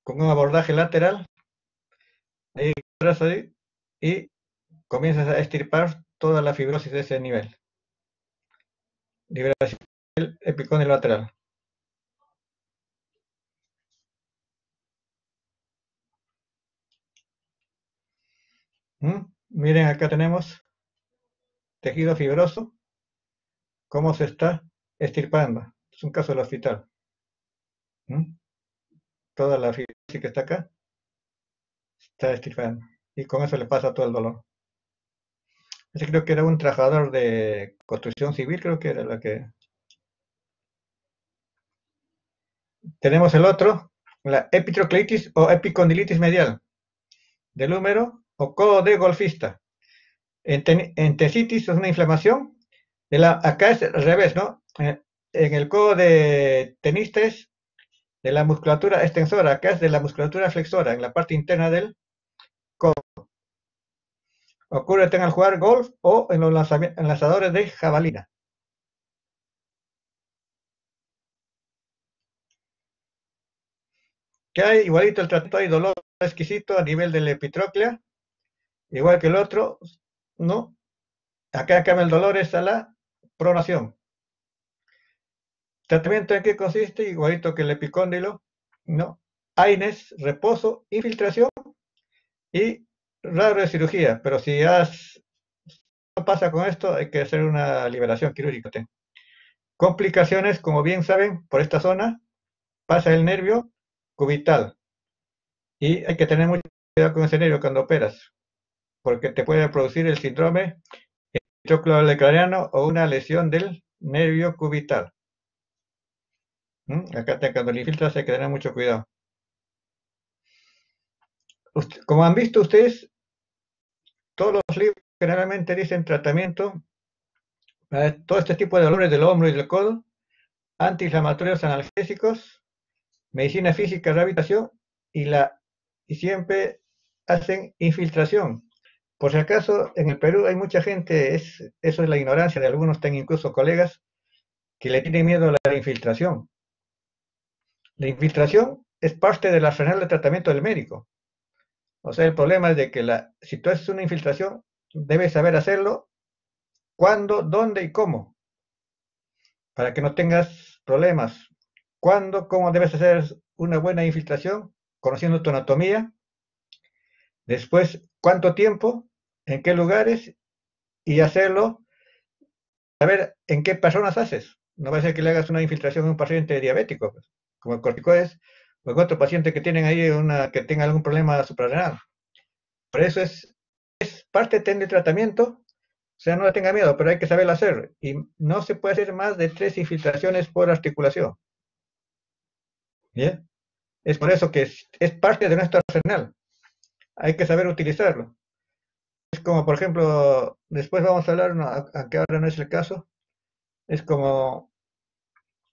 con un abordaje lateral, ahí, y comienzas a extirpar toda la fibrosis de ese nivel. Liberación del epicóndilo lateral. Miren, acá tenemos tejido fibroso, cómo se está extirpando. Es un caso del hospital. Toda la fibrosis que está acá está extirpando. Y con eso le pasa todo el dolor. Ese creo que era un trabajador de construcción civil, creo que era la que... Tenemos el otro, la epitrocleitis o epicondilitis medial, del húmero o codo de golfista. Entesitis es una inflamación. Acá es al revés, ¿no? En el codo de tenista es de la musculatura extensora, acá es de la musculatura flexora, en la parte interna del codo. Ocurre al jugar golf o en los lanzadores de jabalina. Que hay igualito el tratamiento, hay dolor exquisito a nivel de la epitróclea, igual que el otro, ¿no? Acá cambia el dolor, es a la pronación. ¿Tratamiento en qué consiste? Igualito que el epicóndilo, ¿no? AINES, reposo, infiltración y raro de cirugía, pero si no pasa con esto, hay que hacer una liberación quirúrgica. Complicaciones, como bien saben, por esta zona pasa el nervio cubital y hay que tener mucho cuidado con ese nervio cuando operas, porque te puede producir el síndrome epitrócleo-lecraniano o una lesión del nervio cubital. Acá cuando le infiltras hay que tener mucho cuidado. Como han visto ustedes, todos los libros generalmente dicen tratamiento para todo este tipo de dolores del hombro y del codo, antiinflamatorios analgésicos, medicina física, rehabilitación y siempre hacen infiltración. Por si acaso, en el Perú hay mucha gente, eso es la ignorancia de algunos, tengo incluso colegas, que le tienen miedo a la infiltración. La infiltración es parte del arsenal de tratamiento del médico. O sea, el problema es de que si tú haces una infiltración, debes saber hacerlo, cuándo, dónde y cómo, para que no tengas problemas. ¿Cuándo, cómo debes hacer una buena infiltración? Conociendo tu anatomía. Después, cuánto tiempo, en qué lugares y hacerlo, saber en qué personas haces. No va a ser que le hagas una infiltración a un paciente diabético, pues, como el corticoides, o en otro paciente que tienen ahí que tenga algún problema suprarrenal. Por eso es parte del tratamiento, o sea, no le tenga miedo, pero hay que saberlo hacer. Y no se puede hacer más de 3 infiltraciones por articulación. ¿Bien? Es por eso que es parte de nuestro arsenal. Hay que saber utilizarlo. Es como, por ejemplo, después vamos a hablar, aunque ahora no es el caso, es como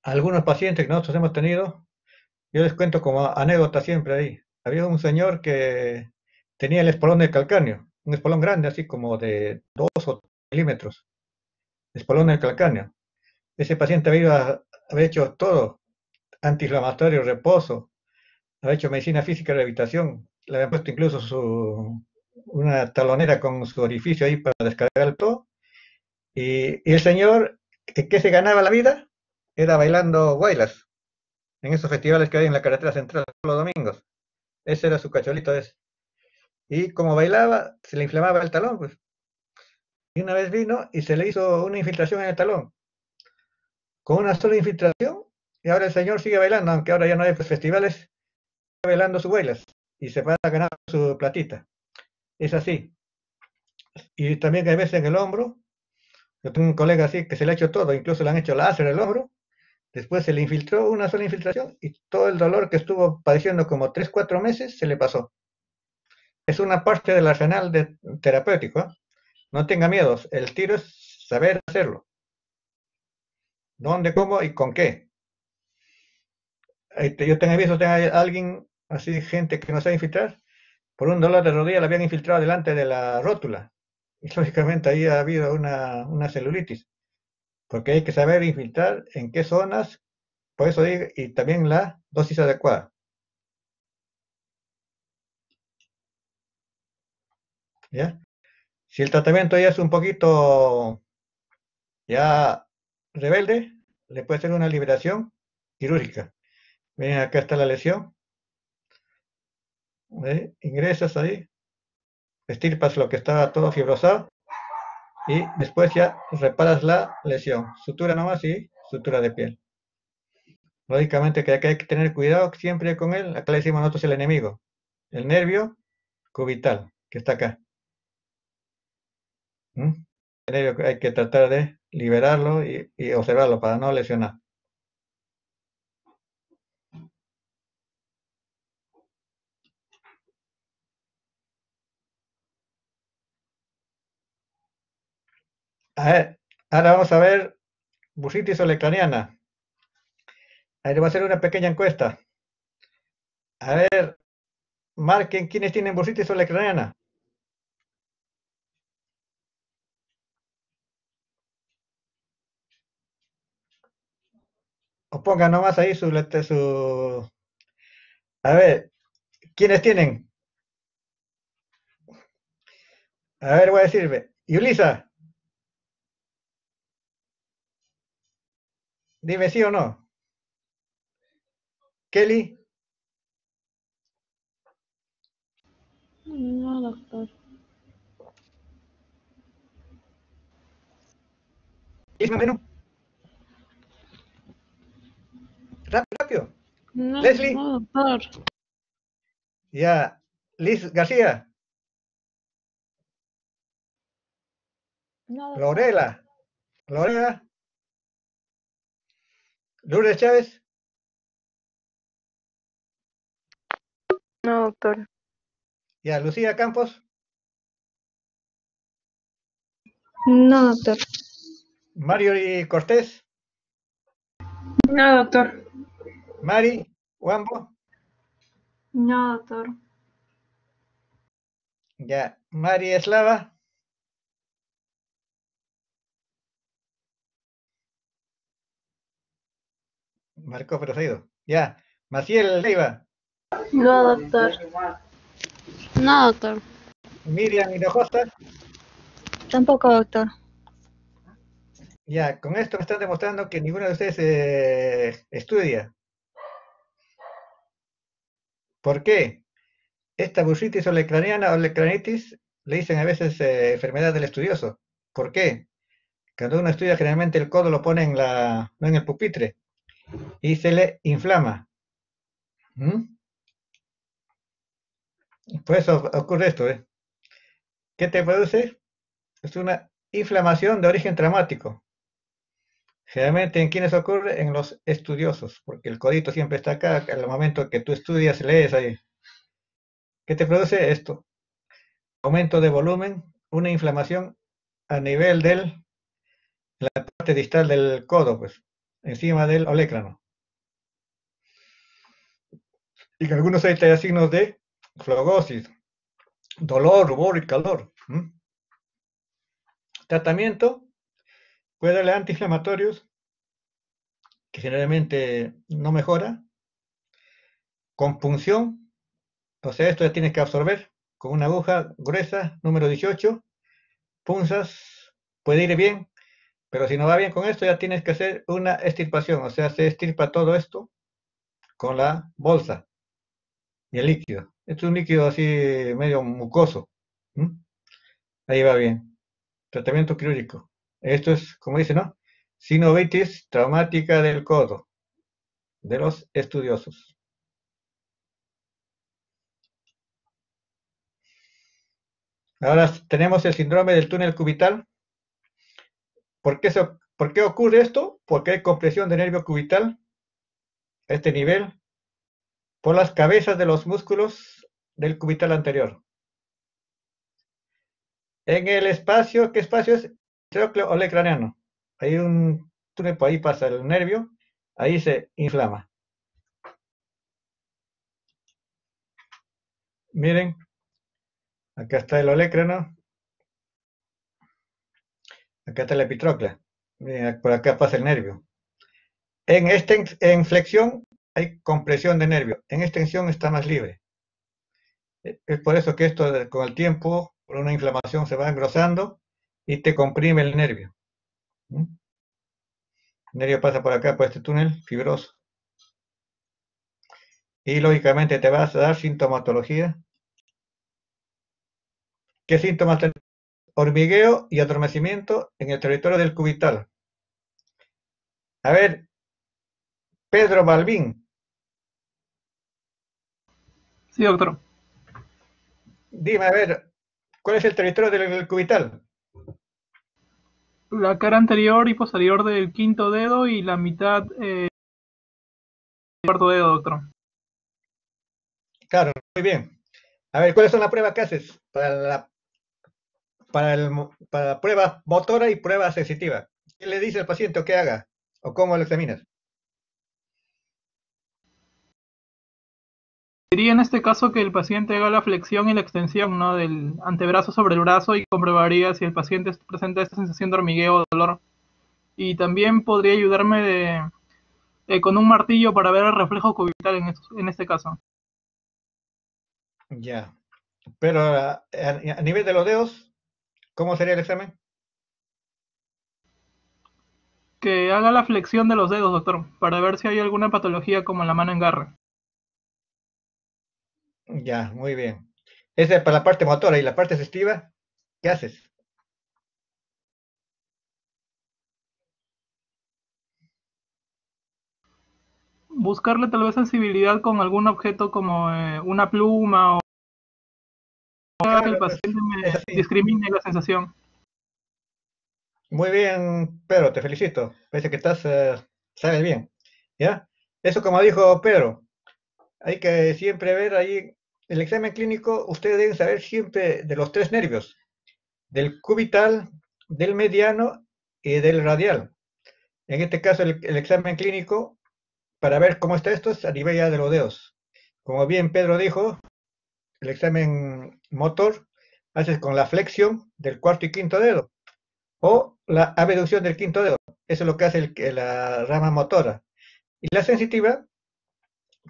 algunos pacientes que nosotros hemos tenido, yo les cuento como anécdota siempre ahí. Había un señor que tenía el espolón del calcáneo, un espolón grande, así como de 2 o 3 milímetros, espolón del calcáneo. Ese paciente había hecho todo, antiinflamatorio, reposo, había hecho medicina física y rehabilitación, le habían puesto incluso una talonera con su orificio ahí para descargar todo. Y el señor, ¿qué se ganaba la vida? Era bailando guaylas, en esos festivales que hay en la carretera central los domingos. Ese era su cacholito ese. Y como bailaba, se le inflamaba el talón, pues. Y una vez vino y se le hizo una infiltración en el talón. Con una sola infiltración, y ahora el señor sigue bailando, aunque ahora ya no hay festivales, sigue bailando sus bailas. Y se va a ganar su platita. Es así. Y también hay veces en el hombro. Yo tengo un colega así que se le ha hecho todo, incluso le han hecho láser en el hombro. Después se le infiltró una sola infiltración y todo el dolor que estuvo padeciendo como 3, 4 meses se le pasó. Es una parte del arsenal terapéutico, ¿eh? No tenga miedos, el tiro es saber hacerlo. ¿Dónde, cómo y con qué? Yo tengo visto a alguien, así gente que no sabe infiltrar, por un dolor de rodilla le habían infiltrado delante de la rótula. Y lógicamente ahí ha habido una celulitis, porque hay que saber infiltrar en qué zonas, por eso digo, y también la dosis adecuada. ¿Ya? Si el tratamiento ya es un poquito ya rebelde, le puede hacer una liberación quirúrgica. Miren, acá está la lesión. Ingresas ahí, estirpas lo que estaba todo fibrosado y después ya reparas la lesión. Sutura nomás y sutura de piel. Lógicamente que acá hay que tener cuidado siempre con él. Acá le decimos nosotros el enemigo. El nervio cubital, que está acá. El nervio hay que tratar de liberarlo y observarlo para no lesionar. A ver, ahora vamos a ver bursitis olecraniana. Ahí le voy a hacer una pequeña encuesta. A ver, marquen quiénes tienen bursitis olecraniana. O pongan nomás ahí su... A ver, ¿quiénes tienen? A ver, voy a decirme. Yulisa, dime sí o no. Kelly, No, doctor. Isma Menú. Rápido, rápido. No, Leslie, no, doctor. ya. Liz García, No, doctor. Lorela, Lorena, Lourdes Chávez, No, doctor. ya. Lucía Campos, No, doctor. Mario y Cortés, No, doctor. Mari, Wambo, No, doctor. Ya. María Eslava. Marcó, pero se ha ido. Ya. Maciel Leiva. No, doctor. No, doctor. Miriam Hinojosa. Tampoco, doctor. Ya, con esto me están demostrando que ninguno de ustedes estudia. ¿Por qué? Esta bursitis olecraniana o olecranitis le dicen a veces enfermedad del estudioso. ¿Por qué? Cuando uno estudia, generalmente el codo lo pone no en el pupitre y se le inflama. ¿Mm? Por eso ocurre esto, ¿eh? ¿Qué te produce? Es una inflamación de origen traumático. Generalmente, ¿en quiénes ocurre? En los estudiosos, porque el codito siempre está acá, al momento que tú estudias, lees ahí. ¿Qué te produce esto? Aumento de volumen, una inflamación a nivel de la parte distal del codo, pues, encima del olecrano. Y que algunos hay signos de flogosis, dolor, rubor y calor. Tratamiento, puede darle antiinflamatorios, que generalmente no mejora. Compunción, o sea, esto ya tienes que absorber con una aguja gruesa, número 18, punzas, puede ir bien, pero si no va bien con esto, ya tienes que hacer una extirpación, o sea, se extirpa todo esto con la bolsa y el líquido. Esto es un líquido así medio mucoso. ¿Mm? Ahí va bien. Tratamiento quirúrgico. Esto es, como dice, ¿no? Sinovitis traumática del codo, de los estudiosos. Ahora tenemos el síndrome del túnel cubital. ¿Por qué ocurre esto? Porque hay compresión de nervio cubital a este nivel por las cabezas de los músculos del cubital anterior. En el espacio, ¿qué espacio es? Trocleo olecraniano. Hay un túnel, por ahí pasa el nervio, ahí se inflama. Miren, acá está el olecrano, acá está la epitróclea. Miren, por acá pasa el nervio. En flexión hay compresión de nervio, en extensión está más libre. Es por eso que esto con el tiempo, por una inflamación, se va engrosando y te comprime el nervio. ¿Mm? El nervio pasa por acá, por este túnel fibroso. Y lógicamente te vas a dar sintomatología. ¿Qué síntomas tenemos? Hormigueo y adormecimiento en el territorio del cubital. A ver, Pedro Balbín, Sí, doctor. dime, a ver, ¿cuál es el territorio del cubital? La cara anterior y posterior del quinto dedo y la mitad del cuarto dedo, doctor. Claro, muy bien. A ver, ¿cuáles son las pruebas que haces para prueba motora y prueba sensitiva? ¿Qué le dice al paciente o qué haga? ¿O cómo lo examinas? Diría en este caso que el paciente haga la flexión y la extensión, ¿no?, del antebrazo sobre el brazo y comprobaría si el paciente presenta esta sensación de hormigueo o dolor. Y también podría ayudarme con un martillo para ver el reflejo cubital en este caso. Ya. Pero a nivel de los dedos, ¿cómo sería el examen? Que haga la flexión de los dedos, doctor, para ver si hay alguna patología como la mano en garra. Ya, muy bien. Esa es para la parte motora y la parte sensitiva, ¿qué haces? Buscarle tal vez sensibilidad con algún objeto como una pluma o que el Claro, pues, paciente es me así. discrimine la sensación. Muy bien, Pedro, te felicito. Parece que sabes bien. ¿Ya? Eso como dijo Pedro, hay que siempre ver ahí, el examen clínico, ustedes deben saber siempre de los tres nervios, del cubital, del mediano y del radial. En este caso, el examen clínico, para ver cómo está esto, es a nivel ya de los dedos. Como bien Pedro dijo, el examen motor haces con la flexión del cuarto y quinto dedo, o la abducción del quinto dedo. Eso es lo que hace la rama motora. Y la sensitiva,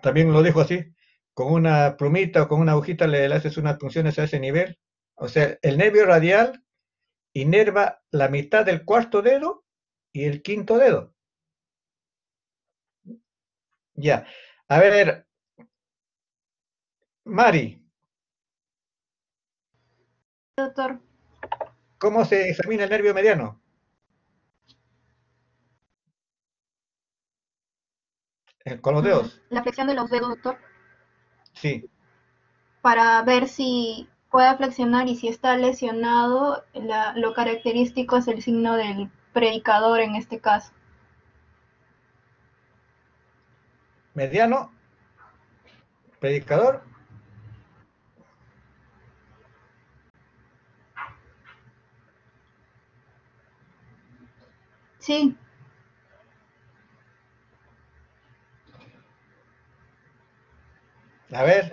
también lo dejo así, con una plumita o con una agujita le haces unas punciones a ese nivel. O sea, el nervio radial inerva la mitad del cuarto dedo y el quinto dedo. Ya. A ver, Mari, Doctor, ¿cómo se examina el nervio mediano? Con los dedos. la flexión de los dedos, doctor, Sí. para ver si puede flexionar y si está lesionado, lo característico es el signo del predicador en este caso. Mediano, predicador. Sí, A ver,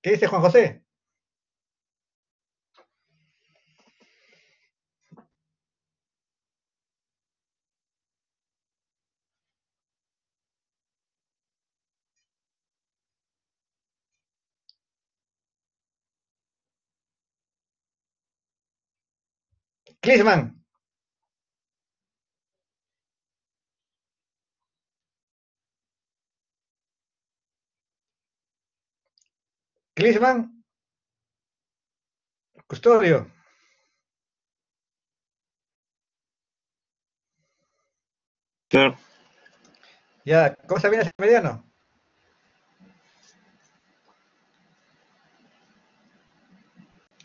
¿qué dice Juan José? Clisman. Clisman. Custodio. Doctor, Ya, ¿cómo se viene ese mediano?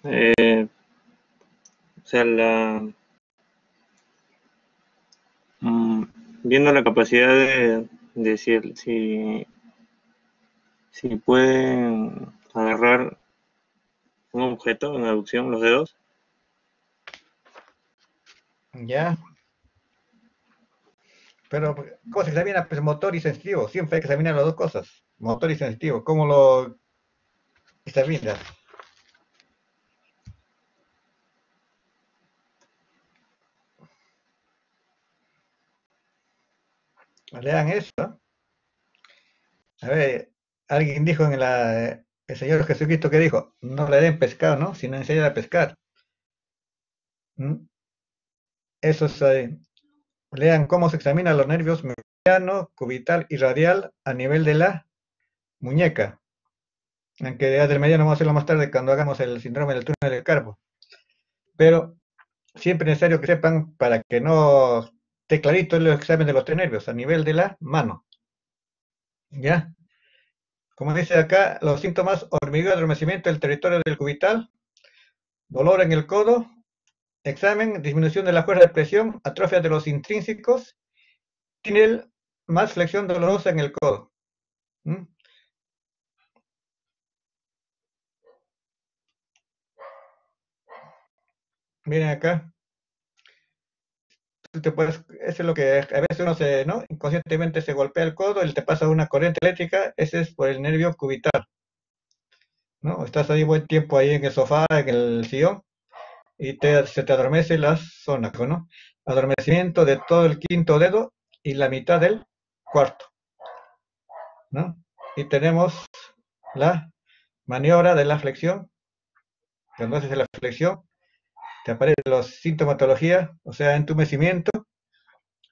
o sea, viendo la capacidad de si pueden agarrar un objeto en aducción, los dedos. Ya. Pero, ¿cómo se examina? Pues motor y sensitivo. Siempre hay que examinar las dos cosas. Motor y sensitivo. ¿Cómo lo examinas? Lean eso. A ver, alguien dijo el Señor Jesucristo que dijo, no le den pescado, ¿no? Sino enseñar a pescar. ¿Mm? Eso es, lean cómo se examinan los nervios mediano, cubital y radial a nivel de la muñeca. Aunque ya del mediano vamos a hacerlo más tarde cuando hagamos el síndrome del túnel del carpo. Pero siempre es necesario que sepan para que no esté clarito el examen de los tres nervios a nivel de la mano. ¿Ya? Como dice acá, los síntomas: hormigueo, adormecimiento del territorio del cubital, dolor en el codo, examen, disminución de la fuerza de presión, atrofia de los intrínsecos, tiene más flexión dolorosa en el codo. ¿Mm? Miren acá. Tú te puedes, eso es lo que a veces uno ¿no? Inconscientemente se golpea el codo y te pasa una corriente eléctrica, ese es por el nervio cubital, ¿no? Estás ahí buen tiempo ahí en el sofá, en el sillón, y se te adormece la zona, ¿no? Adormecimiento de todo el quinto dedo y la mitad del cuarto, ¿no? Y tenemos la maniobra de la flexión. Cuando haces la flexión, te aparece la sintomatología, o sea, entumecimiento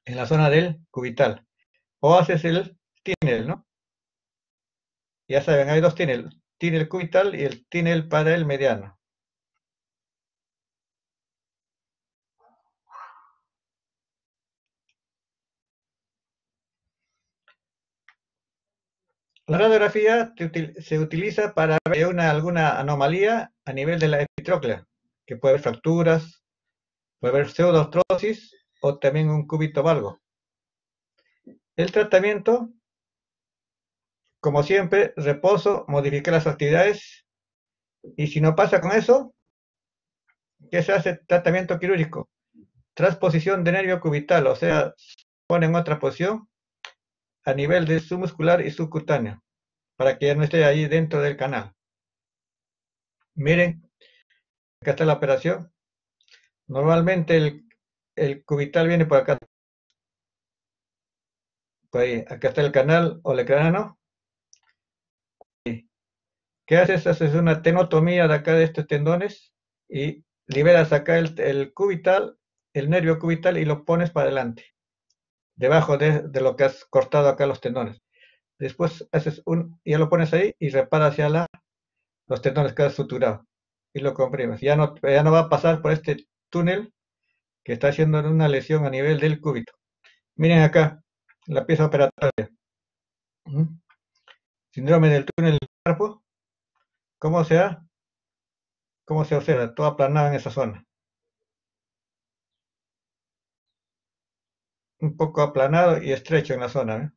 en la zona del cubital. O haces el tínel, ¿no? Ya saben, hay dos tínel cubital y el tínel para el mediano. La radiografía se utiliza para ver alguna anomalía a nivel de la epitróclea, que puede haber fracturas, puede haber pseudoartrosis o también un cúbito valgo. El tratamiento, como siempre, reposo, modificar las actividades, y si no pasa con eso, ¿qué se hace? Tratamiento quirúrgico. Transposición de nervio cubital, o sea, pone en otra posición a nivel de submuscular y subcutáneo. para que ya no esté ahí dentro del canal. Miren, acá está la operación. Normalmente el cubital viene por acá. Por ahí, acá está el canal olecrano. ¿Qué haces? Haces una tenotomía de acá de estos tendones y liberas acá el cubital, el nervio cubital y lo pones para adelante, debajo de lo que has cortado acá los tendones. Después ya lo pones ahí y reparas hacia los tendones que has suturado y lo comprimes. Ya no va a pasar por este túnel que está haciendo una lesión a nivel del cúbito. Miren acá la pieza operatoria. Síndrome del túnel del carpo. ¿Cómo se da? ¿Cómo se observa? Todo aplanado en esa zona. Un poco aplanado y estrecho en la zona. ¿eh?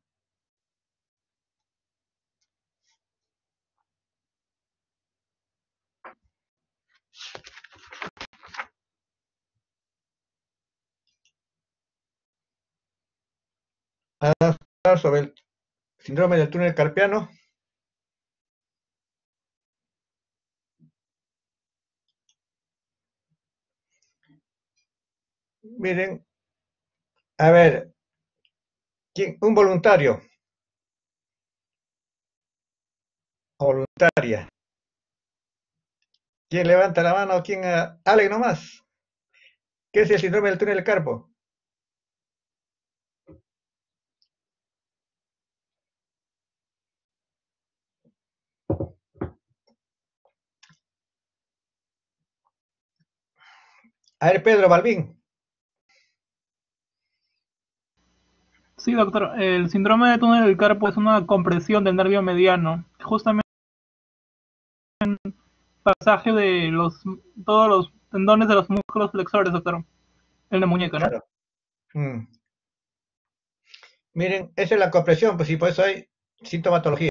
A hablar sobre el síndrome del túnel carpiano. Miren, a ver, un voluntario o voluntaria. ¿Quién levanta la mano? ¿Quién? Ale nomás. ¿Qué es el síndrome del túnel carpo? A ver, Pedro Balbín. Sí, doctor. El síndrome de túnel del carpo es una compresión del nervio mediano. Justamente pasaje de todos los tendones de los músculos flexores, doctor. El de muñeca, ¿no? Claro. Miren, esa es la compresión, pues sí, por eso hay sintomatología.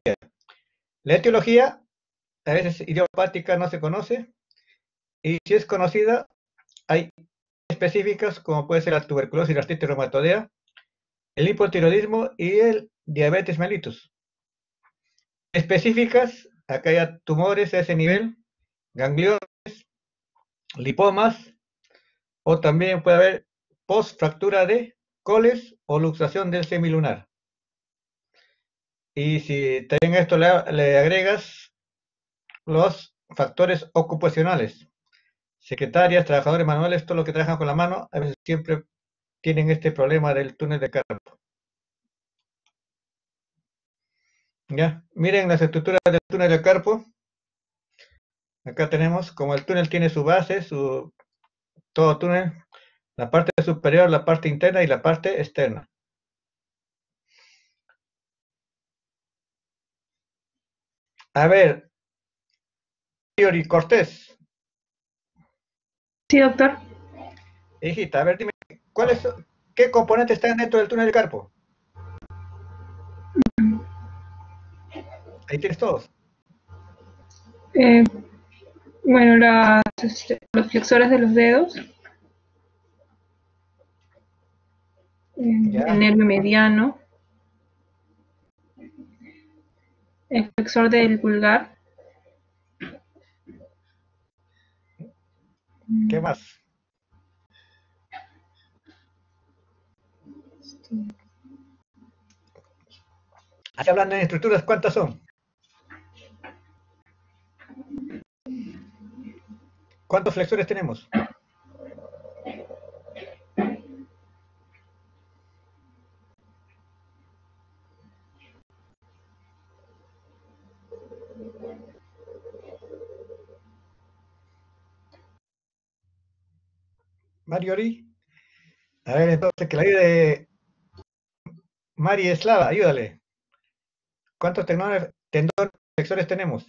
La etiología, a veces idiopática no se conoce, y si es conocida, hay específicas como puede ser la tuberculosis y la artritis reumatoidea, el hipotiroidismo y el diabetes mellitus. Específicas, acá hay tumores a ese nivel, gangliones, lipomas, o también puede haber post-fractura de coles o luxación del semilunar. Y si también a esto le agregas los factores ocupacionales, secretarias, trabajadores manuales, todo lo que trabajan con la mano, a veces siempre tienen este problema del túnel de carpo. ¿Ya? Miren las estructuras del túnel de carpo. Acá tenemos, como el túnel tiene su base, todo túnel, la parte superior, la parte interna y la parte externa. A ver, Yori Cortés. Sí, doctor. Hijita, a ver, dime, ¿qué componentes están dentro del túnel de carpo? Ahí tienes todos. Bueno, los flexores de los dedos, Ya. el nervio mediano, el flexor del pulgar. ¿Qué más? Así hablando de estructuras, ¿cuántas son? ¿Cuántos flexores tenemos? Mariori. A ver, entonces, que la ayude Mari Eslava, ayúdale. ¿Cuántos tendones flexores tenemos?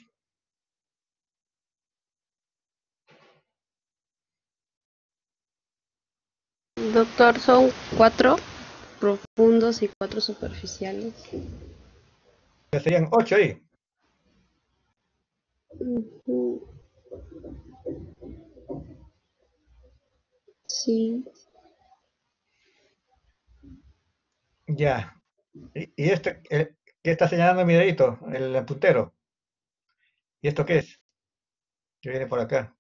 Doctor, son 4 profundos y 4 superficiales. Ya serían 8 ahí. Ujú. Sí. Ya. Y este, ¿Qué está señalando mi dedito? El puntero. ¿Y esto qué es? Que viene por acá.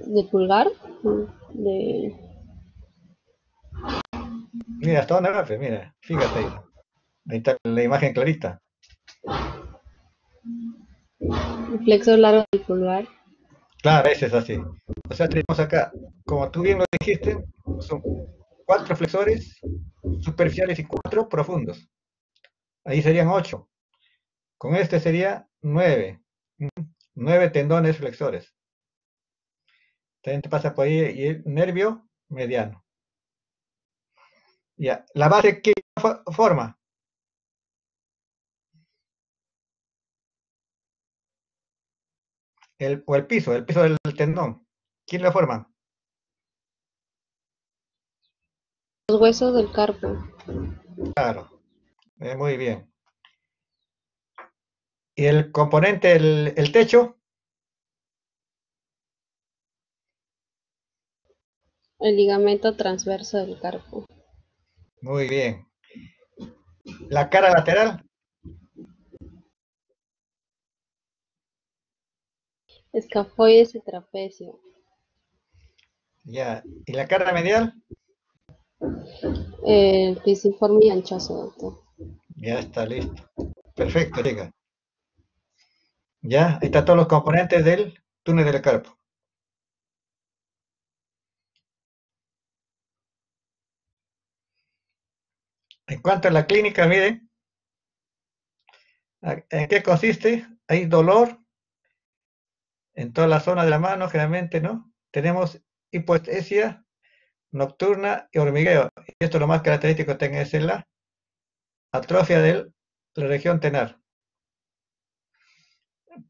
¿De pulgar? De Mira, ¿hasta dónde va? Pues mira, fíjate ahí. Ahí está la imagen clarita. el flexor largo del pulgar. Claro, ese es así. O sea, tenemos acá, como tú bien lo dijiste, son 4 flexores superficiales y 4 profundos. Ahí serían 8. Con este sería 9. 9 tendones flexores. También te pasa por ahí y el nervio mediano. Ya, la base, ¿qué forma? O el piso del tendón. ¿Quién lo forma? Los huesos del carpo. Claro, muy bien. ¿Y el componente, el techo? El ligamento transverso del carpo. Muy bien. ¿La cara lateral? Escafoides y trapecio. Ya. ¿Y la cara medial? El pisiforme y anchoso, doctor. Ya está listo. Perfecto, chica. Ya, ahí están todos los componentes del túnel del carpo. En cuanto a la clínica, miren, ¿en qué consiste? Hay dolor en toda la zona de la mano, generalmente, ¿no? Tenemos hipoestesia nocturna y hormigueo. Y esto lo más característico que es la atrofia de la región tenar.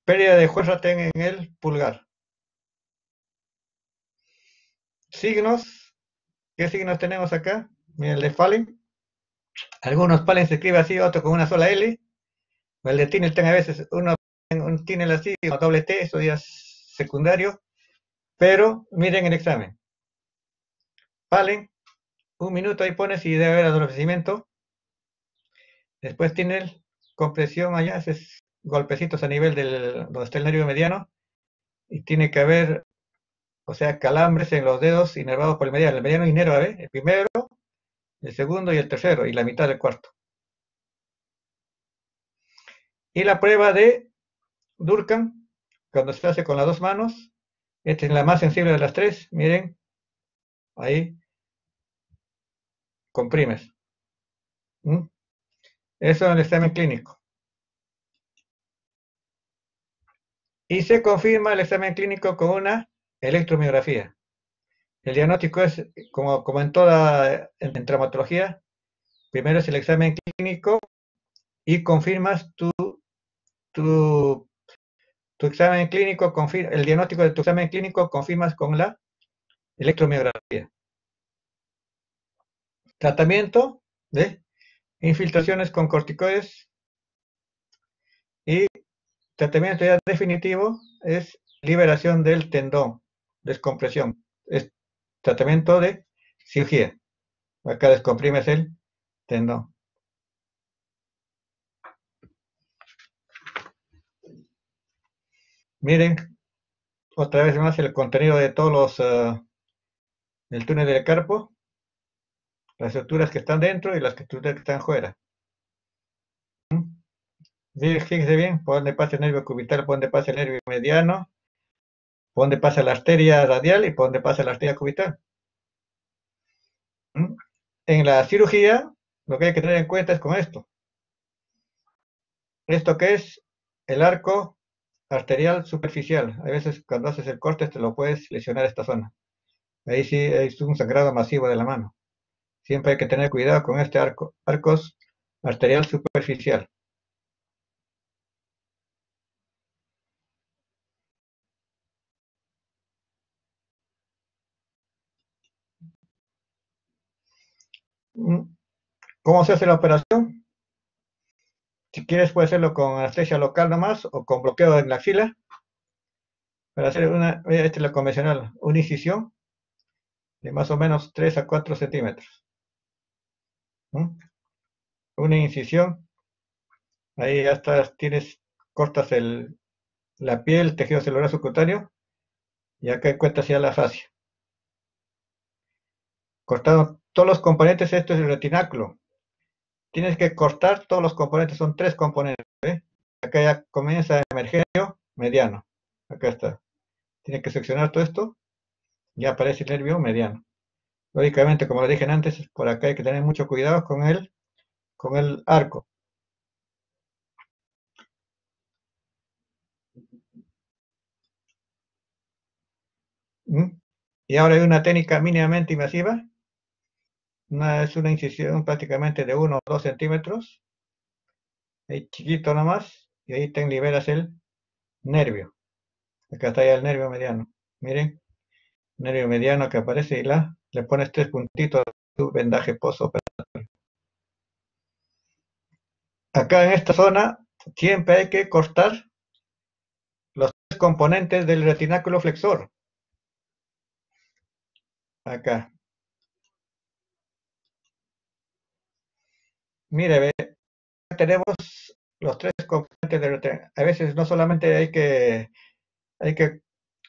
Pérdida de fuerza en el pulgar. Signos, ¿qué signos tenemos acá? Miren, el de Fallen. Algunos Fallen se escribe así, otros con una sola L. El de Tinel a veces uno un Tinel así, o doble T, eso ya es secundario. Pero miren el examen. Fallen, un minuto ahí pones y debe haber adormecimiento. Después Tinel, compresión allá, haces golpecitos a nivel donde está el nervio mediano. Y tiene que haber, o sea, calambres en los dedos inervados por el mediano. El mediano inerva, ¿eh? El primero, el segundo y el tercero, y la mitad del cuarto. Y la prueba de Durkheim, cuando se hace con las 2 manos, esta es la más sensible de las 3, miren, ahí, comprimes. ¿Mm? Eso es el examen clínico. Y se confirma el examen clínico con una electromiografía. El diagnóstico es, como en toda en traumatología, primero es el examen clínico y confirmas tu examen clínico, el diagnóstico de tu examen clínico confirmas con la electromiografía. Tratamiento de infiltraciones con corticoides y tratamiento ya definitivo es liberación del tendón, descompresión. Es tratamiento de cirugía. Acá descomprimes el tendón. Miren, otra vez más el contenido de todos los del túnel del carpo, las estructuras que están dentro y las estructuras que están fuera. Fíjense bien, por dónde pasa el nervio cubital, por dónde pasa el nervio mediano, por dónde pasa la arteria radial y por dónde pasa la arteria cubital. En la cirugía, lo que hay que tener en cuenta es con esto. ¿Esto qué es? El arco arterial superficial. A veces cuando haces el corte te lo puedes lesionar esta zona. Ahí sí es un sangrado masivo de la mano. Siempre hay que tener cuidado con este arcos arterial superficial. ¿Cómo se hace la operación? Si quieres puedes hacerlo con anestesia local nomás o con bloqueo en la axila. Para hacer esta es la convencional, una incisión de más o menos 3 a 4 centímetros. ¿Mm? Una incisión, ahí ya estás, cortas la piel, tejido celular subcutáneo, y acá encuentras ya la fascia. Cortado todos los componentes, esto es el retináculo. Tienes que cortar todos los componentes, son 3 componentes. Acá ya comienza a emerger mediano. Acá está. Tienes que seccionar todo esto, ya aparece el nervio mediano. Lógicamente, como lo dije antes, por acá hay que tener mucho cuidado con el arco. ¿Mm? Y ahora hay una técnica mínimamente invasiva. Es una incisión prácticamente de 1 o 2 centímetros. Ahí chiquito nomás. Y ahí te liberas el nervio. Acá está ya el nervio mediano. Miren, nervio mediano que aparece y le pones 3 puntitos a tu vendaje postoperatorio. Acá en esta zona siempre hay que cortar los 3 componentes del retináculo flexor. Acá. Mire, ve, tenemos los 3 componentes del retináculo. A veces no solamente hay que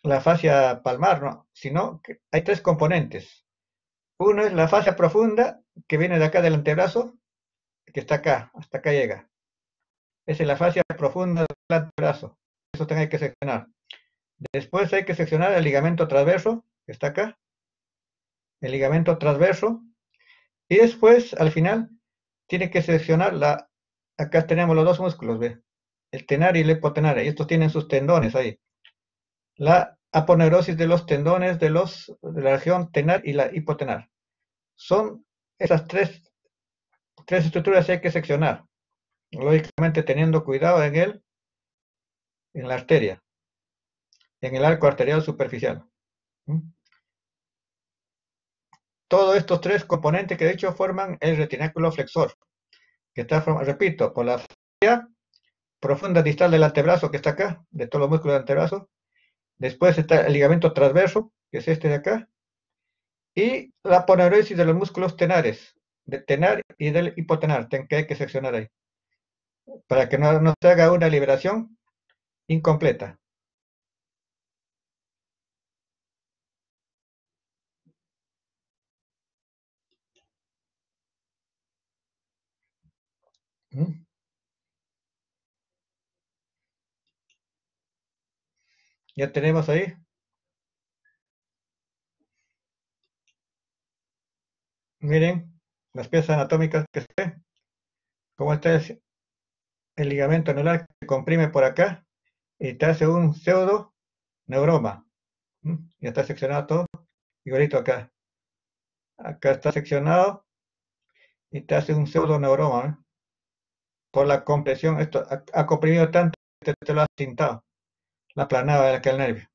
la fascia palmar, ¿no? Sino que hay 3 componentes. Uno es la fascia profunda, que viene de acá del antebrazo, que está acá, hasta acá llega. Esa es la fascia profunda del antebrazo. Eso hay que seccionar. Después hay que seccionar el ligamento transverso, que está acá. El ligamento transverso. Y después, al final, tiene que seccionar acá tenemos los 2 músculos, ¿ve? El tenar y el hipotenar. Y estos tienen sus tendones ahí. La aponeurosis de los tendones de la región tenar y la hipotenar. Son esas tres estructuras que hay que seccionar. Lógicamente teniendo cuidado en la arteria, en el arco arterial superficial. Todos estos 3 componentes que he dicho forman el retináculo flexor, que está, repito, por la fascia profunda distal del antebrazo, que está acá, de todos los músculos del antebrazo. Después está el ligamento transverso, que es este de acá, y la aponeurosis de los músculos tenares, del tenar y del hipotenar, que hay que seccionar ahí, para que no se haga una liberación incompleta. Ya tenemos ahí. Miren las piezas anatómicas que se ven. Cómo está el ligamento anular que comprime por acá y te hace un pseudo neuroma. Ya está seccionado todo, igualito acá. Acá está seccionado y te hace un pseudo neuroma. Por la compresión, esto ha comprimido tanto que te lo ha cintado, la aplanada de aquel nervio.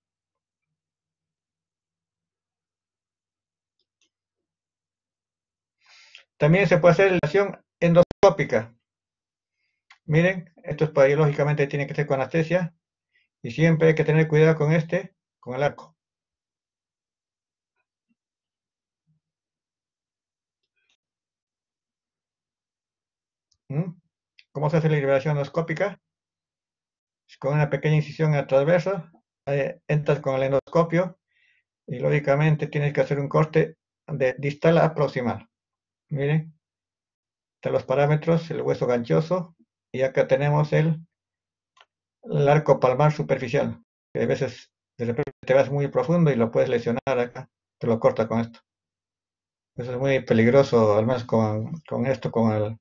También se puede hacer relación endoscópica. Miren, esto es lógicamente tiene que ser con anestesia y siempre hay que tener cuidado con el arco. ¿Cómo se hace la liberación endoscópica? Con una pequeña incisión en el transverso, entras con el endoscopio y lógicamente tienes que hacer un corte de distal a proximal. Miren, están los parámetros, el hueso ganchoso, y acá tenemos el arco palmar superficial, que a veces de repente te vas muy profundo y lo puedes lesionar acá, te lo corta con esto. Eso es muy peligroso, al menos con esto, cuando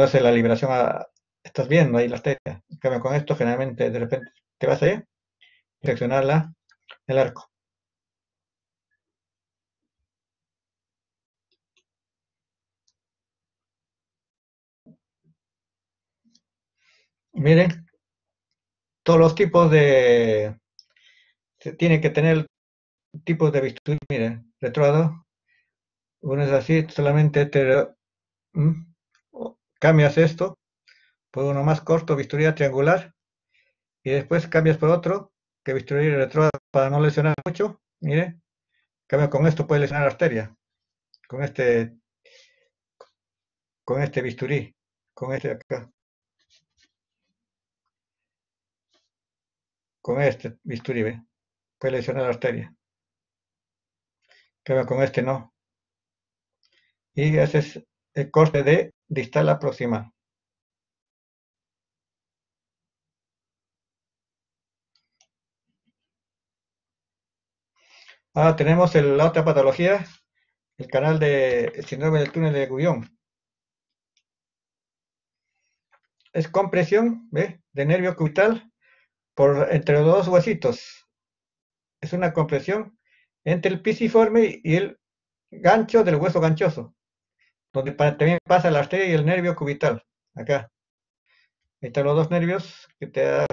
hace la liberación, estás viendo ahí la arteria. En cambio, con esto generalmente de repente te vas ahí, seccionar el arco. Miren, todos los tipos se tiene que tener tipos de bisturí, miren, retrógrado. Uno es así, solamente cambias esto por uno más corto, bisturí triangular, y después cambias por otro, que bisturí retrógrado para no lesionar mucho, miren, Cambio, con esto puede lesionar la arteria, con este bisturí, con este de acá, con este bisturí, ¿ve? Puede lesionar la arteria. Cambio, con este no. Y ese es el corte de distal a proximal. Ahora tenemos la otra patología, el canal el síndrome del túnel de Guión. Es compresión, ¿ve? De nervio cubital entre los dos huesitos. Es una compresión entre el pisiforme y el gancho del hueso ganchoso, donde también pasa la arteria y el nervio cubital. Acá. Ahí están los dos nervios que te da.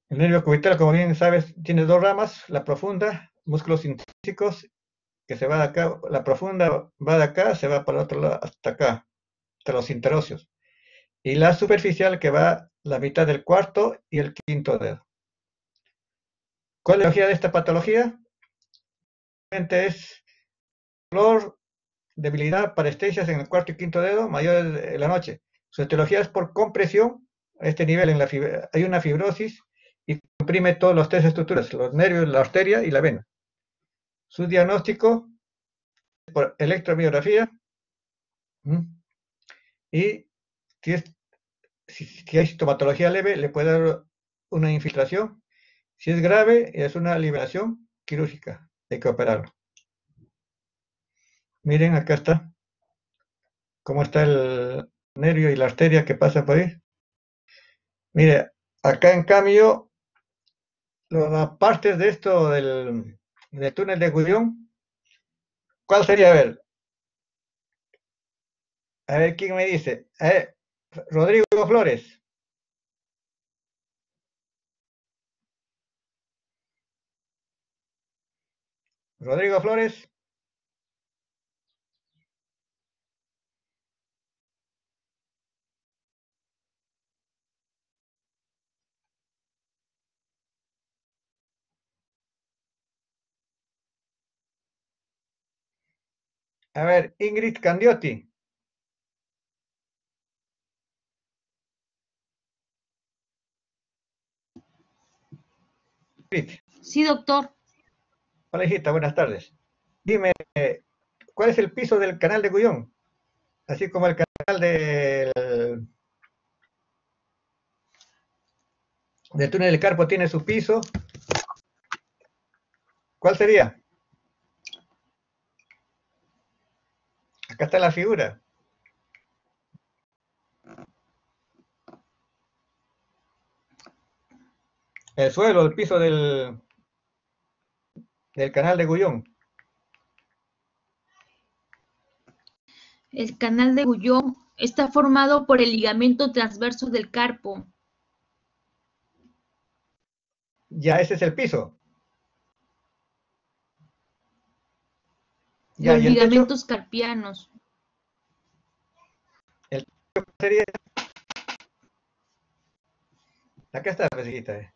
El nervio cubital, como bien sabes, tiene dos ramas, la profunda, músculos intrínsecos, que se va de acá, la profunda va de acá, se va para el otro lado, hasta acá, hasta los interóseos. Y la superficial que va la mitad del cuarto y el quinto dedo. ¿Cuál es la etiología de esta patología? Es dolor, debilidad, parestesias en el cuarto y quinto dedo, mayor de la noche. Su etiología es por compresión, a este nivel hay una fibrosis y comprime todas las tres estructuras, los nervios, la arteria y la vena. Su diagnóstico es por electromiografía y si hay sintomatología leve, le puede dar una infiltración. Si es grave, es una liberación quirúrgica, hay que operarlo. Miren, acá está, cómo está el nervio y la arteria que pasa por ahí. Mire, acá en cambio, las partes de esto del túnel de Guión, ¿cuál sería? A ver, ¿quién me dice? Rodrigo Flores. Rodrigo Flores. A ver, Ingrid Candiotti. Ingrid. Sí, doctor. Hola, hijita, buenas tardes. Dime, ¿cuál es el piso del canal de Guión? Así como el canal del túnel del Carpo tiene su piso. ¿Cuál sería? Acá está la figura. El suelo, el piso del canal de Guión. El canal de Guión está formado por el ligamento transverso del carpo. Ya, ese es el piso. Ya, Los ¿y el ligamentos techo? carpianos. El techo sería. Acá está, pues, hijita.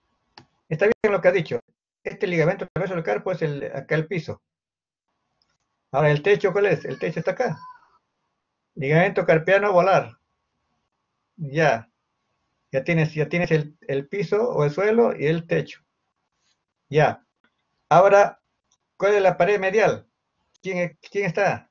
Está bien lo que ha dicho. Este ligamento transverso del carpo es acá el piso. Ahora, ¿el techo cuál es? El techo está acá. Ligamento carpiano volar. Ya. Ya tienes el piso o el suelo y el techo. Ya. Ahora, ¿cuál es la pared medial? ¿Quién está?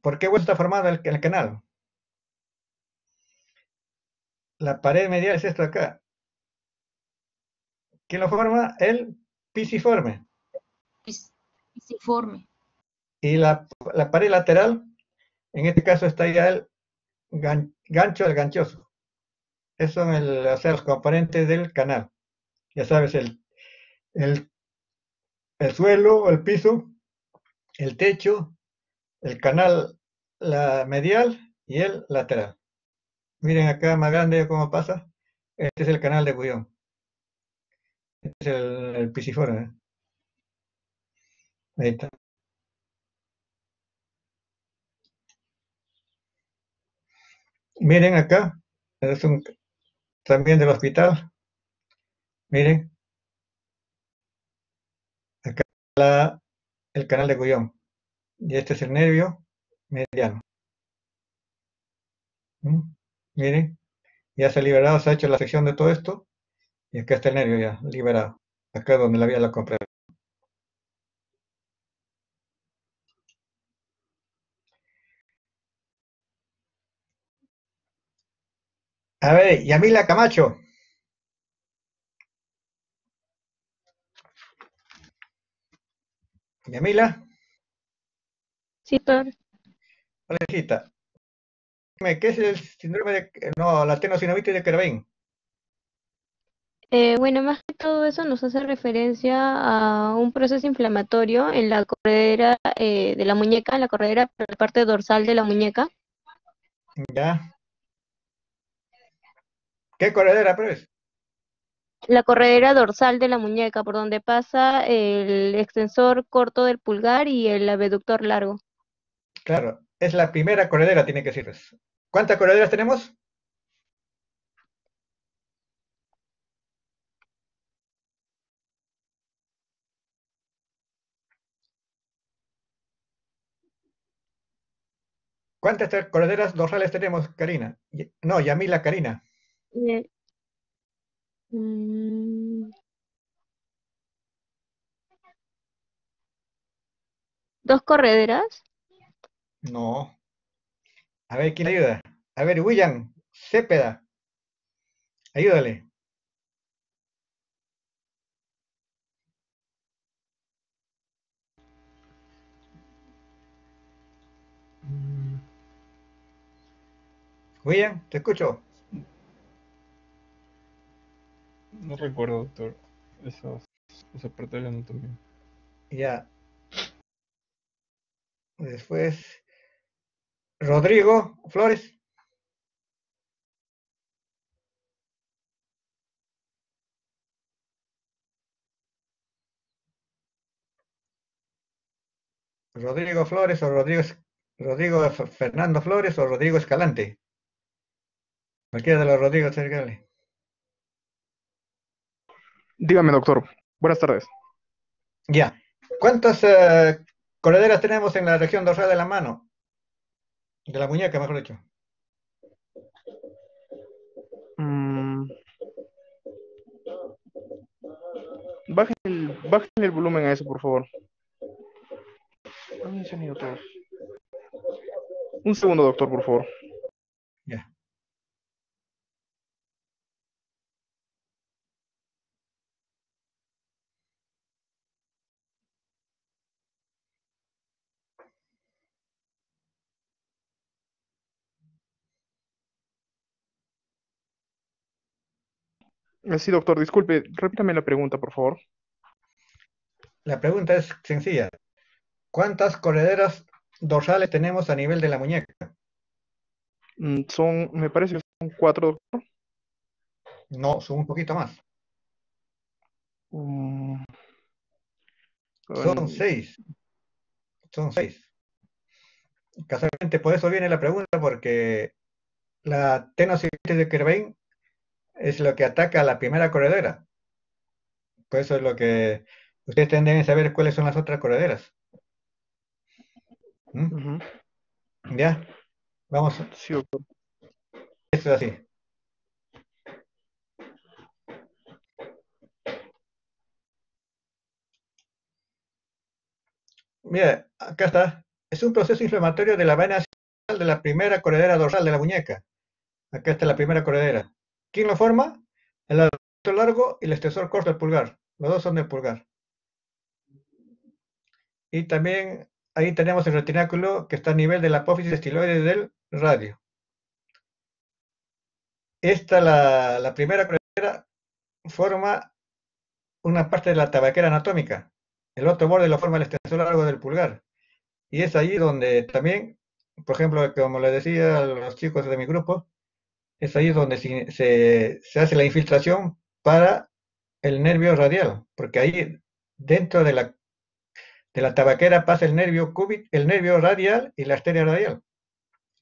¿Por qué hueso está formado el canal? La pared medial es esto de acá. ¿Quién lo forma? El pisiforme. Pisiforme. Y la pared lateral, en este caso está ya el gancho del ganchoso. Esos son los componentes del canal. Ya sabes, el suelo, el piso, el techo, el canal medial y el lateral. Miren acá más grande cómo pasa. Este es el canal de Guión. Este es el pisiforme. Ahí está. Miren acá, es también del hospital. Miren, acá el canal de Guión. Y este es el nervio mediano. ¿Mm? Miren, ya se ha liberado, se ha hecho la sección de todo esto. Y acá está el nervio ya, liberado. Acá es donde la vía la compré. A ver, Yamila Camacho. Yamila, Sí, doctor. hola, hijita. Dime, ¿qué es el síndrome de, no, la tenosinovitis de Kerbein? Bueno, más que todo eso nos hace referencia a un proceso inflamatorio en la corredera de la muñeca, en la corredera, pero la parte dorsal de la muñeca. Ya. ¿Qué corredera, pues? La corredera dorsal de la muñeca, por donde pasa el extensor corto del pulgar y el abductor largo. Claro, es la primera corredera, tiene que ser. Pues. ¿Cuántas correderas tenemos? ¿Cuántas correderas dorsales tenemos, Karina? No, Yamila, Karina. Eh, mm, ¿Dos correderas? No. A ver, ¿quién ayuda? A ver, William, Cepeda, ayúdale. William, te escucho. No recuerdo, doctor, esa parte de la anatomía. Ya. Después, Rodrigo Flores. Rodrigo Flores o Rodrigo Fernando Flores o Rodrigo Escalante. Cualquiera de los Rodrigos cercales. Dígame, doctor. Buenas tardes. Ya. ¿Cuántas correderas tenemos en la región dorsal de la mano? De la muñeca, mejor dicho. Bajen el volumen a eso, por favor. ¿Dónde se han ido todos? Un segundo, doctor, por favor. Ya. Sí, doctor, disculpe, repítame la pregunta, por favor. La pregunta es sencilla. ¿Cuántas correderas dorsales tenemos a nivel de la muñeca? Me parece que son 4, doctor. No, son un poquito más. Son 6. Son 6. Casualmente, por eso viene la pregunta, porque la tenosinovitis de Kerbein es lo que ataca a la primera corredera. Por eso es lo que ustedes deben saber cuáles son las otras correderas. ¿Mm? ¿Ya? Vamos. Sí, doctor. Eso es así. Mira, acá está. Es un proceso inflamatorio de la vena central de la primera corredera dorsal de la muñeca. Acá está la primera corredera. ¿Quién lo forma? El abductor largo y el extensor corto del pulgar. Los dos son del pulgar. Y también ahí tenemos el retináculo que está a nivel de la apófisis estiloide del radio. Esta, la primera corredera, forma una parte de la tabaquera anatómica. El otro borde lo forma el extensor largo del pulgar. Y es allí donde también, por ejemplo, como les decía a los chicos de mi grupo, es ahí donde se hace la infiltración para el nervio radial, porque ahí dentro de la tabaquera pasa el nervio radial y la arteria radial.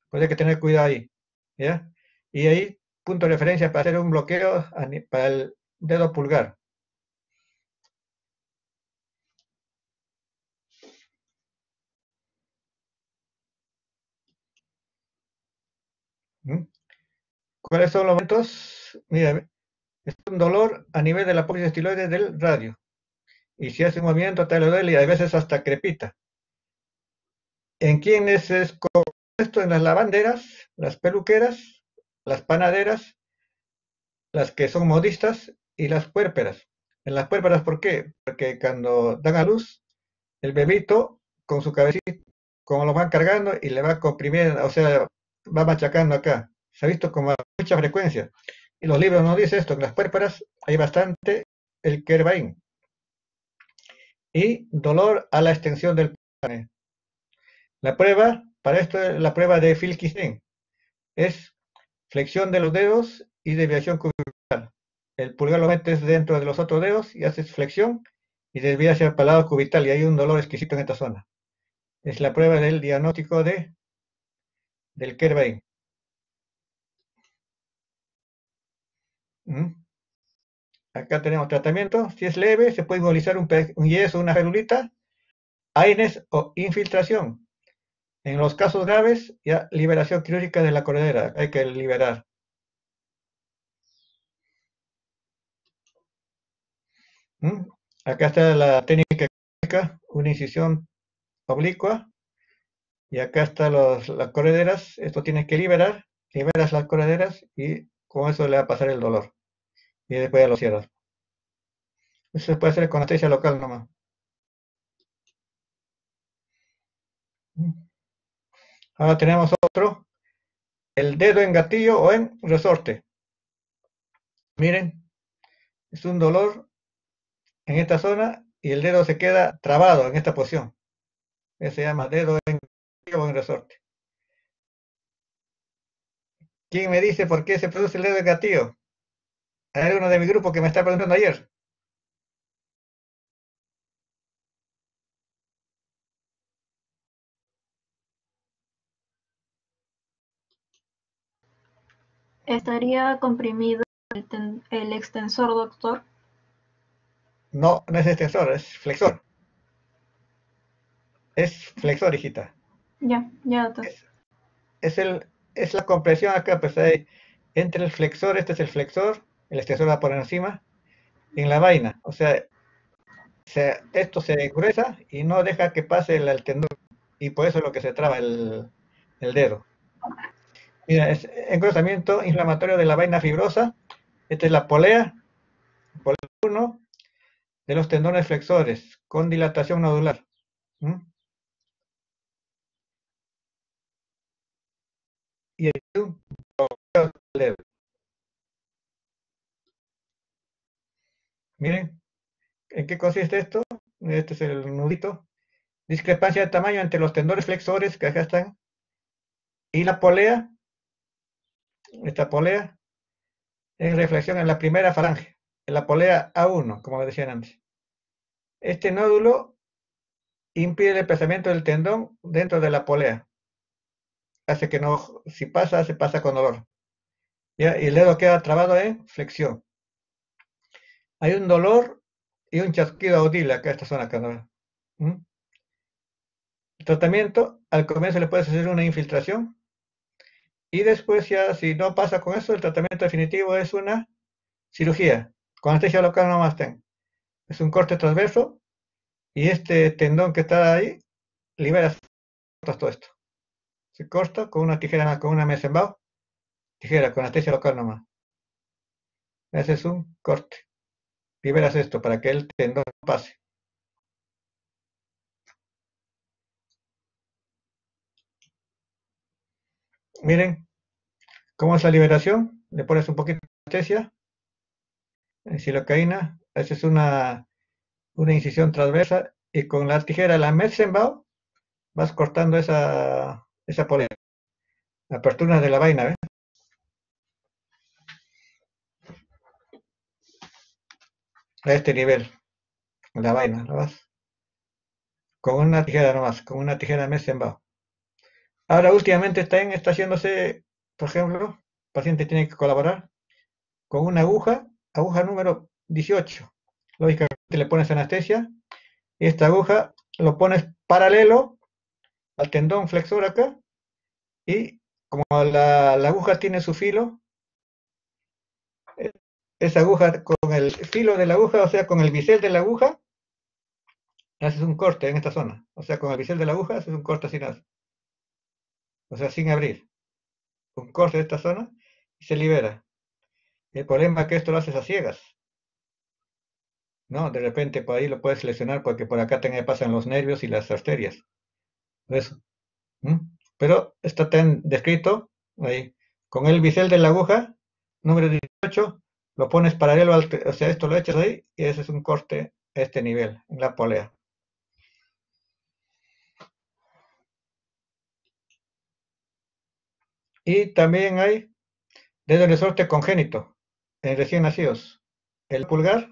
Pues hay que tener cuidado ahí, ¿ya? Y ahí, punto de referencia para hacer un bloqueo para el dedo pulgar. ¿Mm? ¿Cuáles son los momentos? Mira, es un dolor a nivel de la apófisis estiloide del radio. Y si hace un movimiento, te lo duele y a veces hasta crepita. ¿En quiénes es esto? En las lavanderas, las peluqueras, las panaderas, las que son modistas y las puérperas. En las puérperas, ¿por qué? Porque cuando dan a luz, el bebito con su cabecita, como lo van cargando y le va comprimiendo, o sea, va machacando acá. Se ha visto como a mucha frecuencia. Y los libros nos dicen esto, en las puérperas hay bastante el Kerbain. Y dolor a la extensión del pene. La prueba, para esto es la prueba de Filkisen, es flexión de los dedos y desviación cubital. El pulgar lo metes dentro de los otros dedos y haces flexión y desvías hacia el lado cubital y hay un dolor exquisito en esta zona. Es la prueba del diagnóstico del Kerbein. Acá tenemos tratamiento. Si es leve, se puede inmovilizar un yeso, una celulita, AINES o infiltración. En los casos graves, ya liberación quirúrgica de la corredera. Hay que liberar. Acá está la técnica quirúrgica, una incisión oblicua. Y acá están las correderas. Esto tienes que liberar. Liberas las correderas y con eso le va a pasar el dolor. Y después ya lo cierras. Eso se puede hacer con anestesia local nomás. Ahora tenemos otro. El dedo en gatillo o en resorte. Miren, es un dolor en esta zona y el dedo se queda trabado en esta posición. Eso se llama dedo en gatillo o en resorte. ¿Quién me dice por qué se produce el dedo en gatillo? Hay uno de mi grupo que me está preguntando ayer. ¿Estaría comprimido el extensor, doctor? No, no es extensor, es flexor. Es flexor, hijita. Ya, doctor. Es la compresión acá, pues hay entre el flexor, este es el flexor, el extensor va por encima, en la vaina. O sea, esto se engruesa y no deja que pase el tendón. Y por eso es lo que se traba el dedo. Mira, es engrosamiento inflamatorio de la vaina fibrosa. Esta es la polea 1 de los tendones flexores con dilatación nodular. Y hay un bloqueo leve. Miren, ¿en qué consiste esto? Este es el nudito. Discrepancia de tamaño entre los tendones flexores que acá están y la polea. Esta polea en reflexión en la primera falange, en la polea A1, como decían antes. Este nódulo impide el desplazamiento del tendón dentro de la polea. Hace que no, si pasa, se pasa con dolor. ¿Ya? Y el dedo queda trabado en flexión. Hay un dolor y un chasquido audible acá en esta zona. Acá, ¿no? El tratamiento, al comienzo le puedes hacer una infiltración. Y después ya, si no pasa con eso, el tratamiento definitivo es una cirugía. Con anestesia local nomás ten. Es un corte transverso. Y este tendón que está ahí, liberas todo esto. Se corta con una tijera, con una Messenbau. Tijera, con anestesia local nomás. Haces un corte. Liberas esto para que el tendón pase. Miren cómo es la liberación. Le pones un poquito de anestesia. Silocaína. Haces una incisión transversa y con la tijera, la Messenbau, vas cortando esa polea. Apertura de la vaina, ¿ves? A este nivel. La vaina, ¿lo vas? Con una tijera nomás, con una tijera Messenbau. Ahora últimamente está haciéndose, por ejemplo, paciente tiene que colaborar con una aguja número 18. Lógicamente le pones anestesia y esta aguja lo pones paralelo al tendón flexor acá y como la aguja tiene su filo, esa aguja con el filo de la aguja, o sea, con el bisel de la aguja, haces un corte en esta zona. O sea, con el bisel de la aguja haces un corte así nada. O sea, sin abrir. Un corte de esta zona y se libera. El problema es que esto lo haces a ciegas. ¿No? De repente por ahí lo puedes lesionar porque por acá también pasan los nervios y las arterias. Eso. ¿Mm? Pero está tan descrito ahí. Con el bisel de la aguja, número 18, lo pones paralelo al, o sea, esto lo echas ahí y ese es un corte a este nivel, en la polea. Y también hay dedo de resorte congénito en recién nacidos. El pulgar,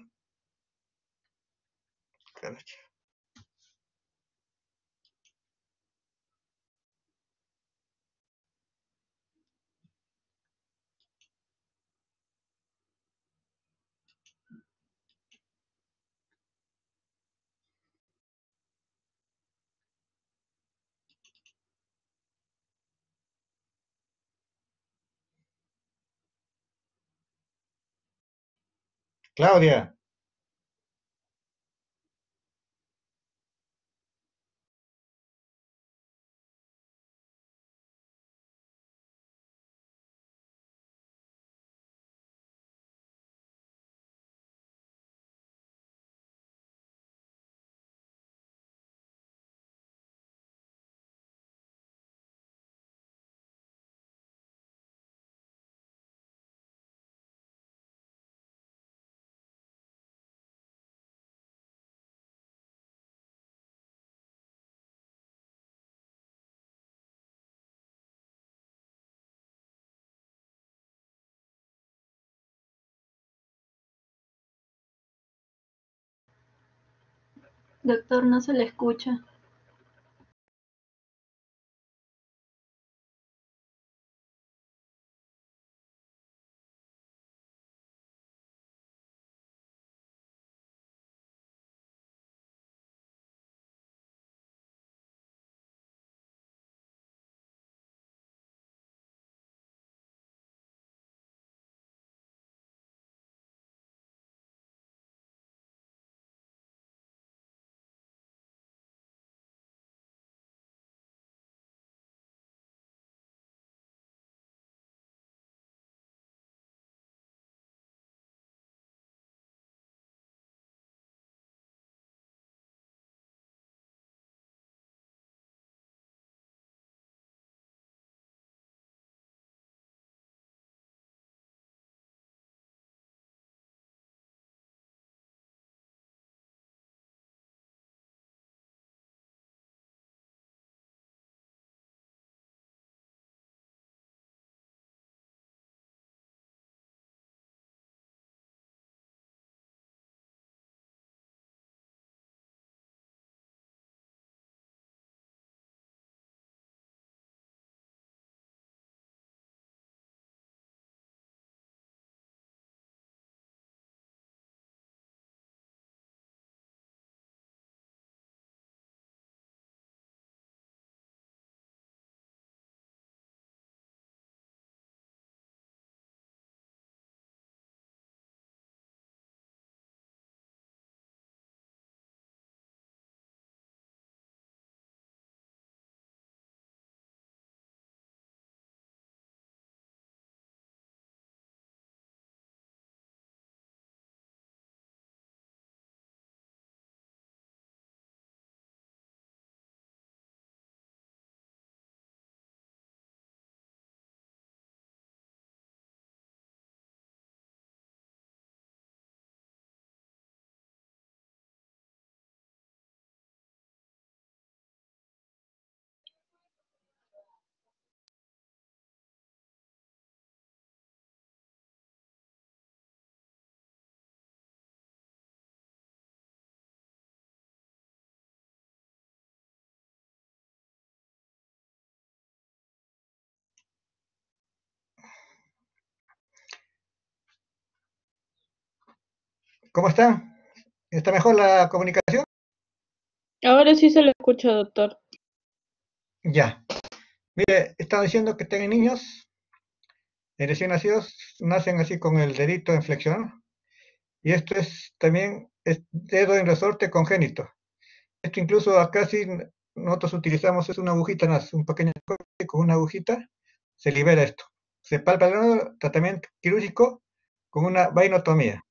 Claudia. Doctor, no se le escucha. ¿Cómo están? ¿Está mejor la comunicación? Ahora sí se lo escucha, doctor. Ya. Mire, estaba diciendo que tienen niños recién nacidos, nacen así con el dedito en flexión, y esto es también dedo en resorte congénito. Esto incluso acá sí nosotros utilizamos, es una agujita, un pequeño corte con una agujita, se libera esto. Se palpa el dedo, tratamiento quirúrgico con una vainotomía.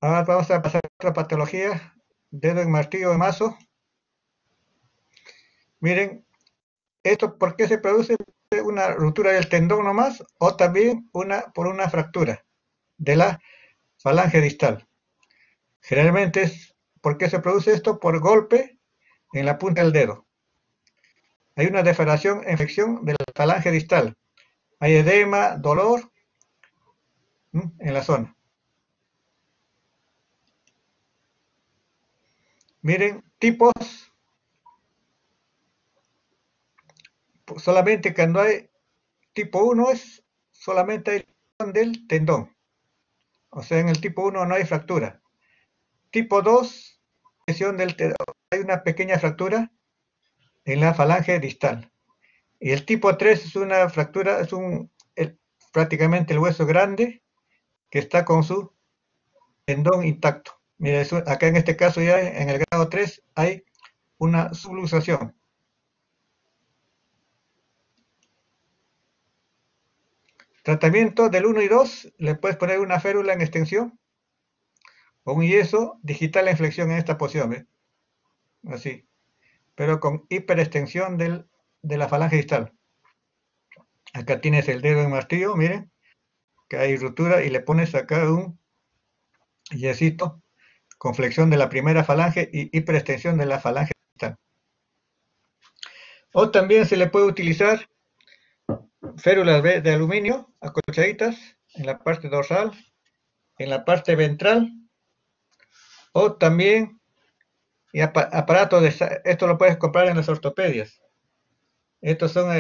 Ahora vamos a pasar a otra patología, dedo en martillo de mazo. Miren, esto ¿por qué se produce? Una ruptura del tendón nomás o también por una fractura de la falange distal. Generalmente ¿por qué se produce esto? Por golpe en la punta del dedo. Hay una deformación, infección de la falange distal. Hay edema, dolor en la zona. Miren, tipos, solamente cuando hay tipo 1 es solamente hay lesión del tendón. O sea, en el tipo 1 no hay fractura. Tipo 2, lesión del tendón. Hay una pequeña fractura en la falange distal. Y el tipo 3 es una fractura, es prácticamente el hueso grande que está con su tendón intacto. Mira, acá en este caso ya en el grado 3 hay una subluxación. Tratamiento del 1 y 2, le puedes poner una férula en extensión o un yeso digital en flexión en esta posición, ¿ve? Así, pero con hiperextensión de la falange distal. Acá tienes el dedo en martillo, miren, que hay ruptura y le pones acá un yesito con flexión de la primera falange y hiperextensión de la falange distal. O también se le puede utilizar férulas de aluminio acolchaditas en la parte dorsal, en la parte ventral, o también aparatos esto lo puedes comprar en las ortopedias. Estos son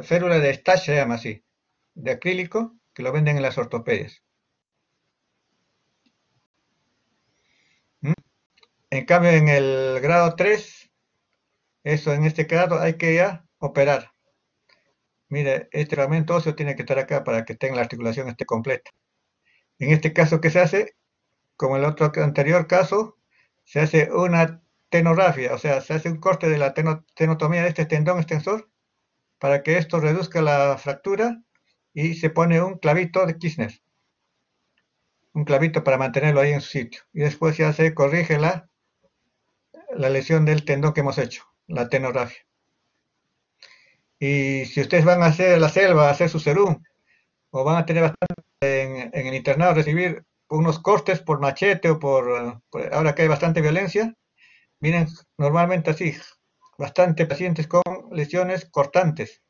férulas de Stach, se llama así, de acrílico, que lo venden en las ortopedias. En cambio, en el grado 3, eso en este grado hay que ya operar. Mire, este fragmento óseo tiene que estar acá para que tenga la articulación esté completa. En este caso, ¿qué se hace? Como el otro anterior caso, se hace una tenorrafia, o sea, se hace un corte de la tenotomía de este tendón extensor para que esto reduzca la fractura y se pone un clavito de Kirchner, un clavito para mantenerlo ahí en su sitio. Y después ya se corrige la lesión del tendón que hemos hecho, la tenorrafia. Y si ustedes van a hacer la selva, a hacer su serum, o van a tener bastante en el internado, recibir unos cortes por machete o ahora que hay bastante violencia, vienen normalmente así, bastante pacientes con lesiones cortantes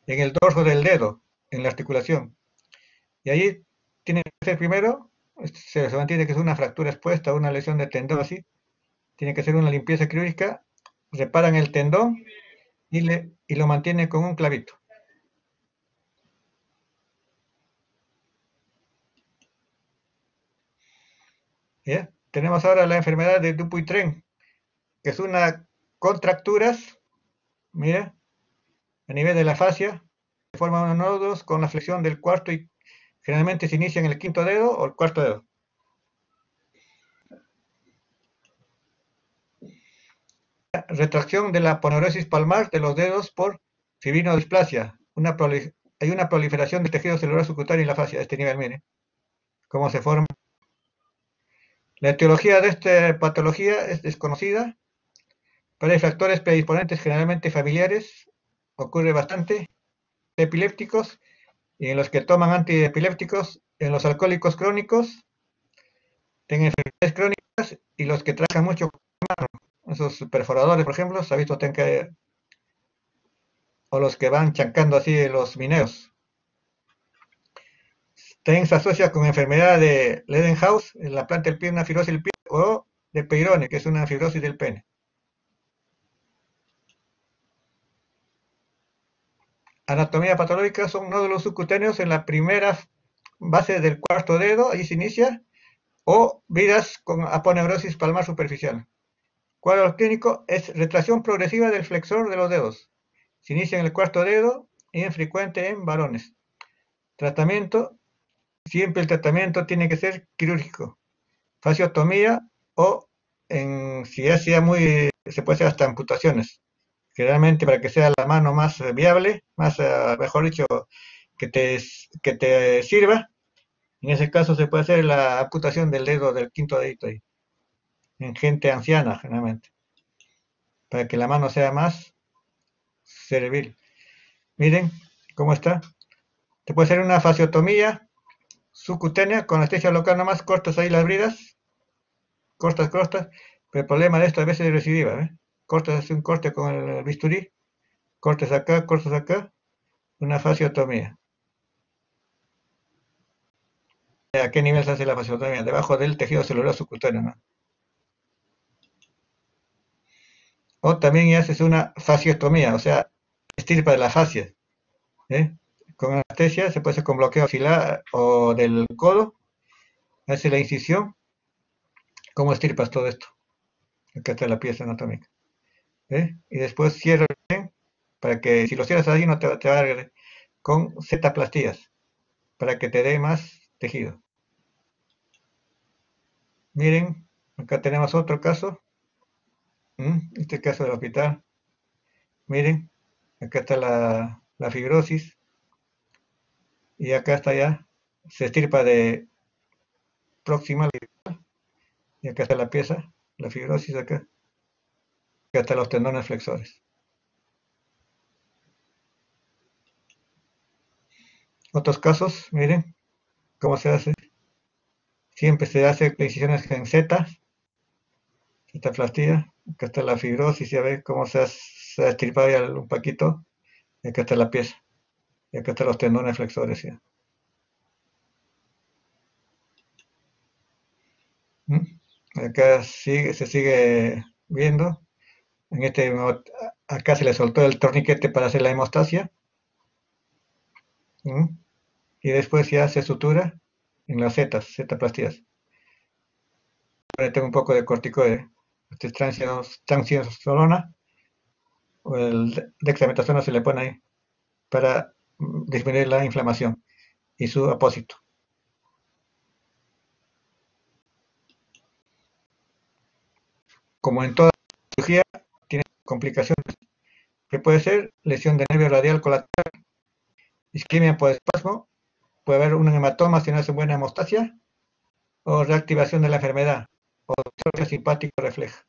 en el dorso del dedo, en la articulación. Y ahí tiene que ser primero, se mantiene que es una fractura expuesta, una lesión de tendón así, tiene que ser una limpieza quirúrgica, reparan el tendón y lo mantienen con un clavito. ¿Ya? Tenemos ahora la enfermedad de Dupuytren, que es una contracturas, mira, a nivel de la fascia, se forman unos nódulos con la flexión del cuarto y generalmente se inicia en el quinto dedo o el cuarto dedo. Retracción de la ponerosis palmar de los dedos por fibrinodisplasia. Hay una proliferación del tejido celular subcutáneo en la fascia a este nivel, miren cómo se forma. La etiología de esta patología es desconocida, pero hay factores predisponentes generalmente familiares, ocurre bastante, epilépticos, y en los que toman antiepilépticos, en los alcohólicos crónicos, en enfermedades crónicas y los que trabajan mucho con la mano, esos perforadores, por ejemplo, se ha visto o los que van chancando así los mineros. También se asocia con enfermedad de Ledenhaus, en la planta del pie, una fibrosis del pie, o de Peyronie, que es una fibrosis del pene. Anatomía patológica son nódulos subcutáneos en la primera base del cuarto dedo, ahí se inicia, o vidas con aponeurosis palmar superficial. Cuadro clínico es retracción progresiva del flexor de los dedos. Se inicia en el cuarto dedo y es frecuente en varones. Tratamiento, siempre el tratamiento tiene que ser quirúrgico. Fasciotomía o si ya sea muy, se puede hacer hasta amputaciones. Generalmente para que sea la mano más viable, más, mejor dicho, que te sirva, en ese caso se puede hacer la amputación del dedo, del quinto dedito ahí, en gente anciana generalmente, para que la mano sea más servil. Miren cómo está. Te puede hacer una fasciotomía subcutánea con anestesia local nomás, cortas ahí las bridas, cortas, pero el problema de esto a veces es recidiva, ¿eh? Cortas, hace un corte con el bisturí, cortes acá, una fasciotomía. ¿A qué nivel se hace la fasciotomía? Debajo del tejido celular subcutáneo, ¿no? O también haces una fasciostomía, o sea, estirpa de la fascia, ¿eh? Con anestesia se puede hacer con bloqueo axilar o del codo, hace la incisión. ¿Cómo estirpas todo esto? Acá está la pieza anatómica, ¿eh? Y después cierra bien, para que si lo cierras allí no te va a dar, con Z-plastías, para que te dé más tejido. Miren, acá tenemos otro caso, este caso del hospital. Miren, acá está la fibrosis, y acá está ya, se estirpa de proximal, y acá está la pieza, la fibrosis acá están los tendones flexores. Otros casos, miren cómo se hace. Siempre se hace incisiones en Z, Z-plastía. Acá está la fibrosis, ya ven cómo se ha estirpado ya un poquito. Y acá está la pieza. Y acá están los tendones flexores ya. Acá se sigue viendo. Acá se le soltó el torniquete para hacer la hemostasia. Y después ya se sutura en las Z-plastías. Ahora tengo un poco de corticoide. Este es transisolona, o el dexametasona se le pone ahí para disminuir la inflamación y su apósito. Como en toda cirugía, tiene complicaciones, que puede ser lesión de nervio radial colateral, isquemia por espasmo, puede haber un hematoma si no hace buena hemostasia, o reactivación de la enfermedad, o distrofia simpático refleja.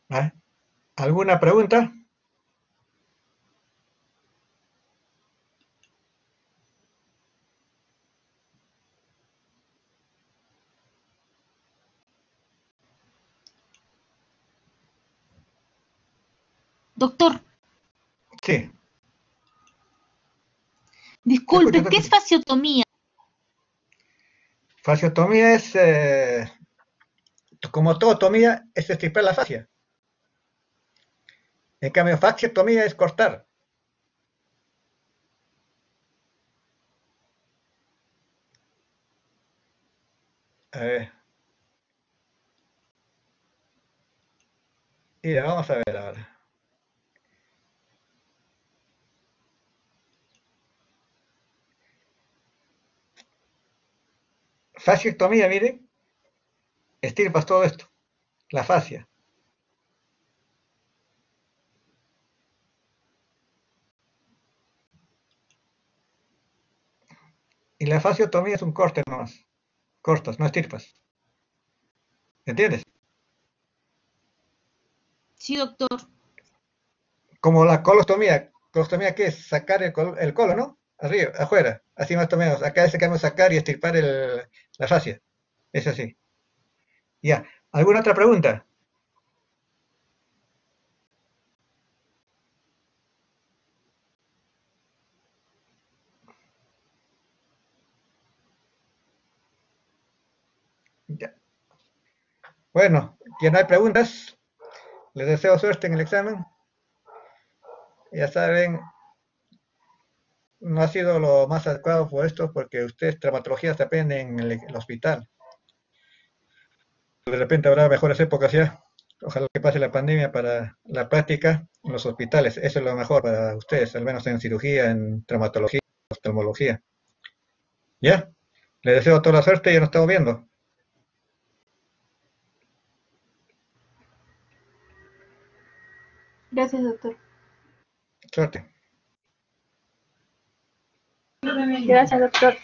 ¿Ah? ¿Alguna pregunta? Doctor, Sí. disculpe, ¿qué es fasciotomía? Fasciotomía es, como totomía, es estirpar la fascia. En cambio, fasciotomía es cortar. A ver. Mira, vamos a ver ahora. Fasciectomía, miren, estirpas todo esto, la fascia. Y la fasciotomía es un corte nomás. Cortas, no estirpas. ¿Entiendes? Sí, doctor. Como la colostomía. ¿Colostomía qué es? Sacar el colon, ¿no? Arriba, afuera. Así más o menos. Acá es que vamos a sacar y estirpar la fascia. Es así. Ya. ¿Alguna otra pregunta? Ya. Bueno, ya no hay preguntas. Les deseo suerte en el examen. Ya saben, no ha sido lo más adecuado por esto, porque ustedes traumatología se aprende en el hospital. De repente habrá mejores épocas ya. Ojalá que pase la pandemia para la práctica en los hospitales. Eso es lo mejor para ustedes, al menos en cirugía, en traumatología, oftalmología. ¿Ya? Les deseo toda la suerte y ya nos estamos viendo. Gracias, doctor. Suerte. Gracias, doctor.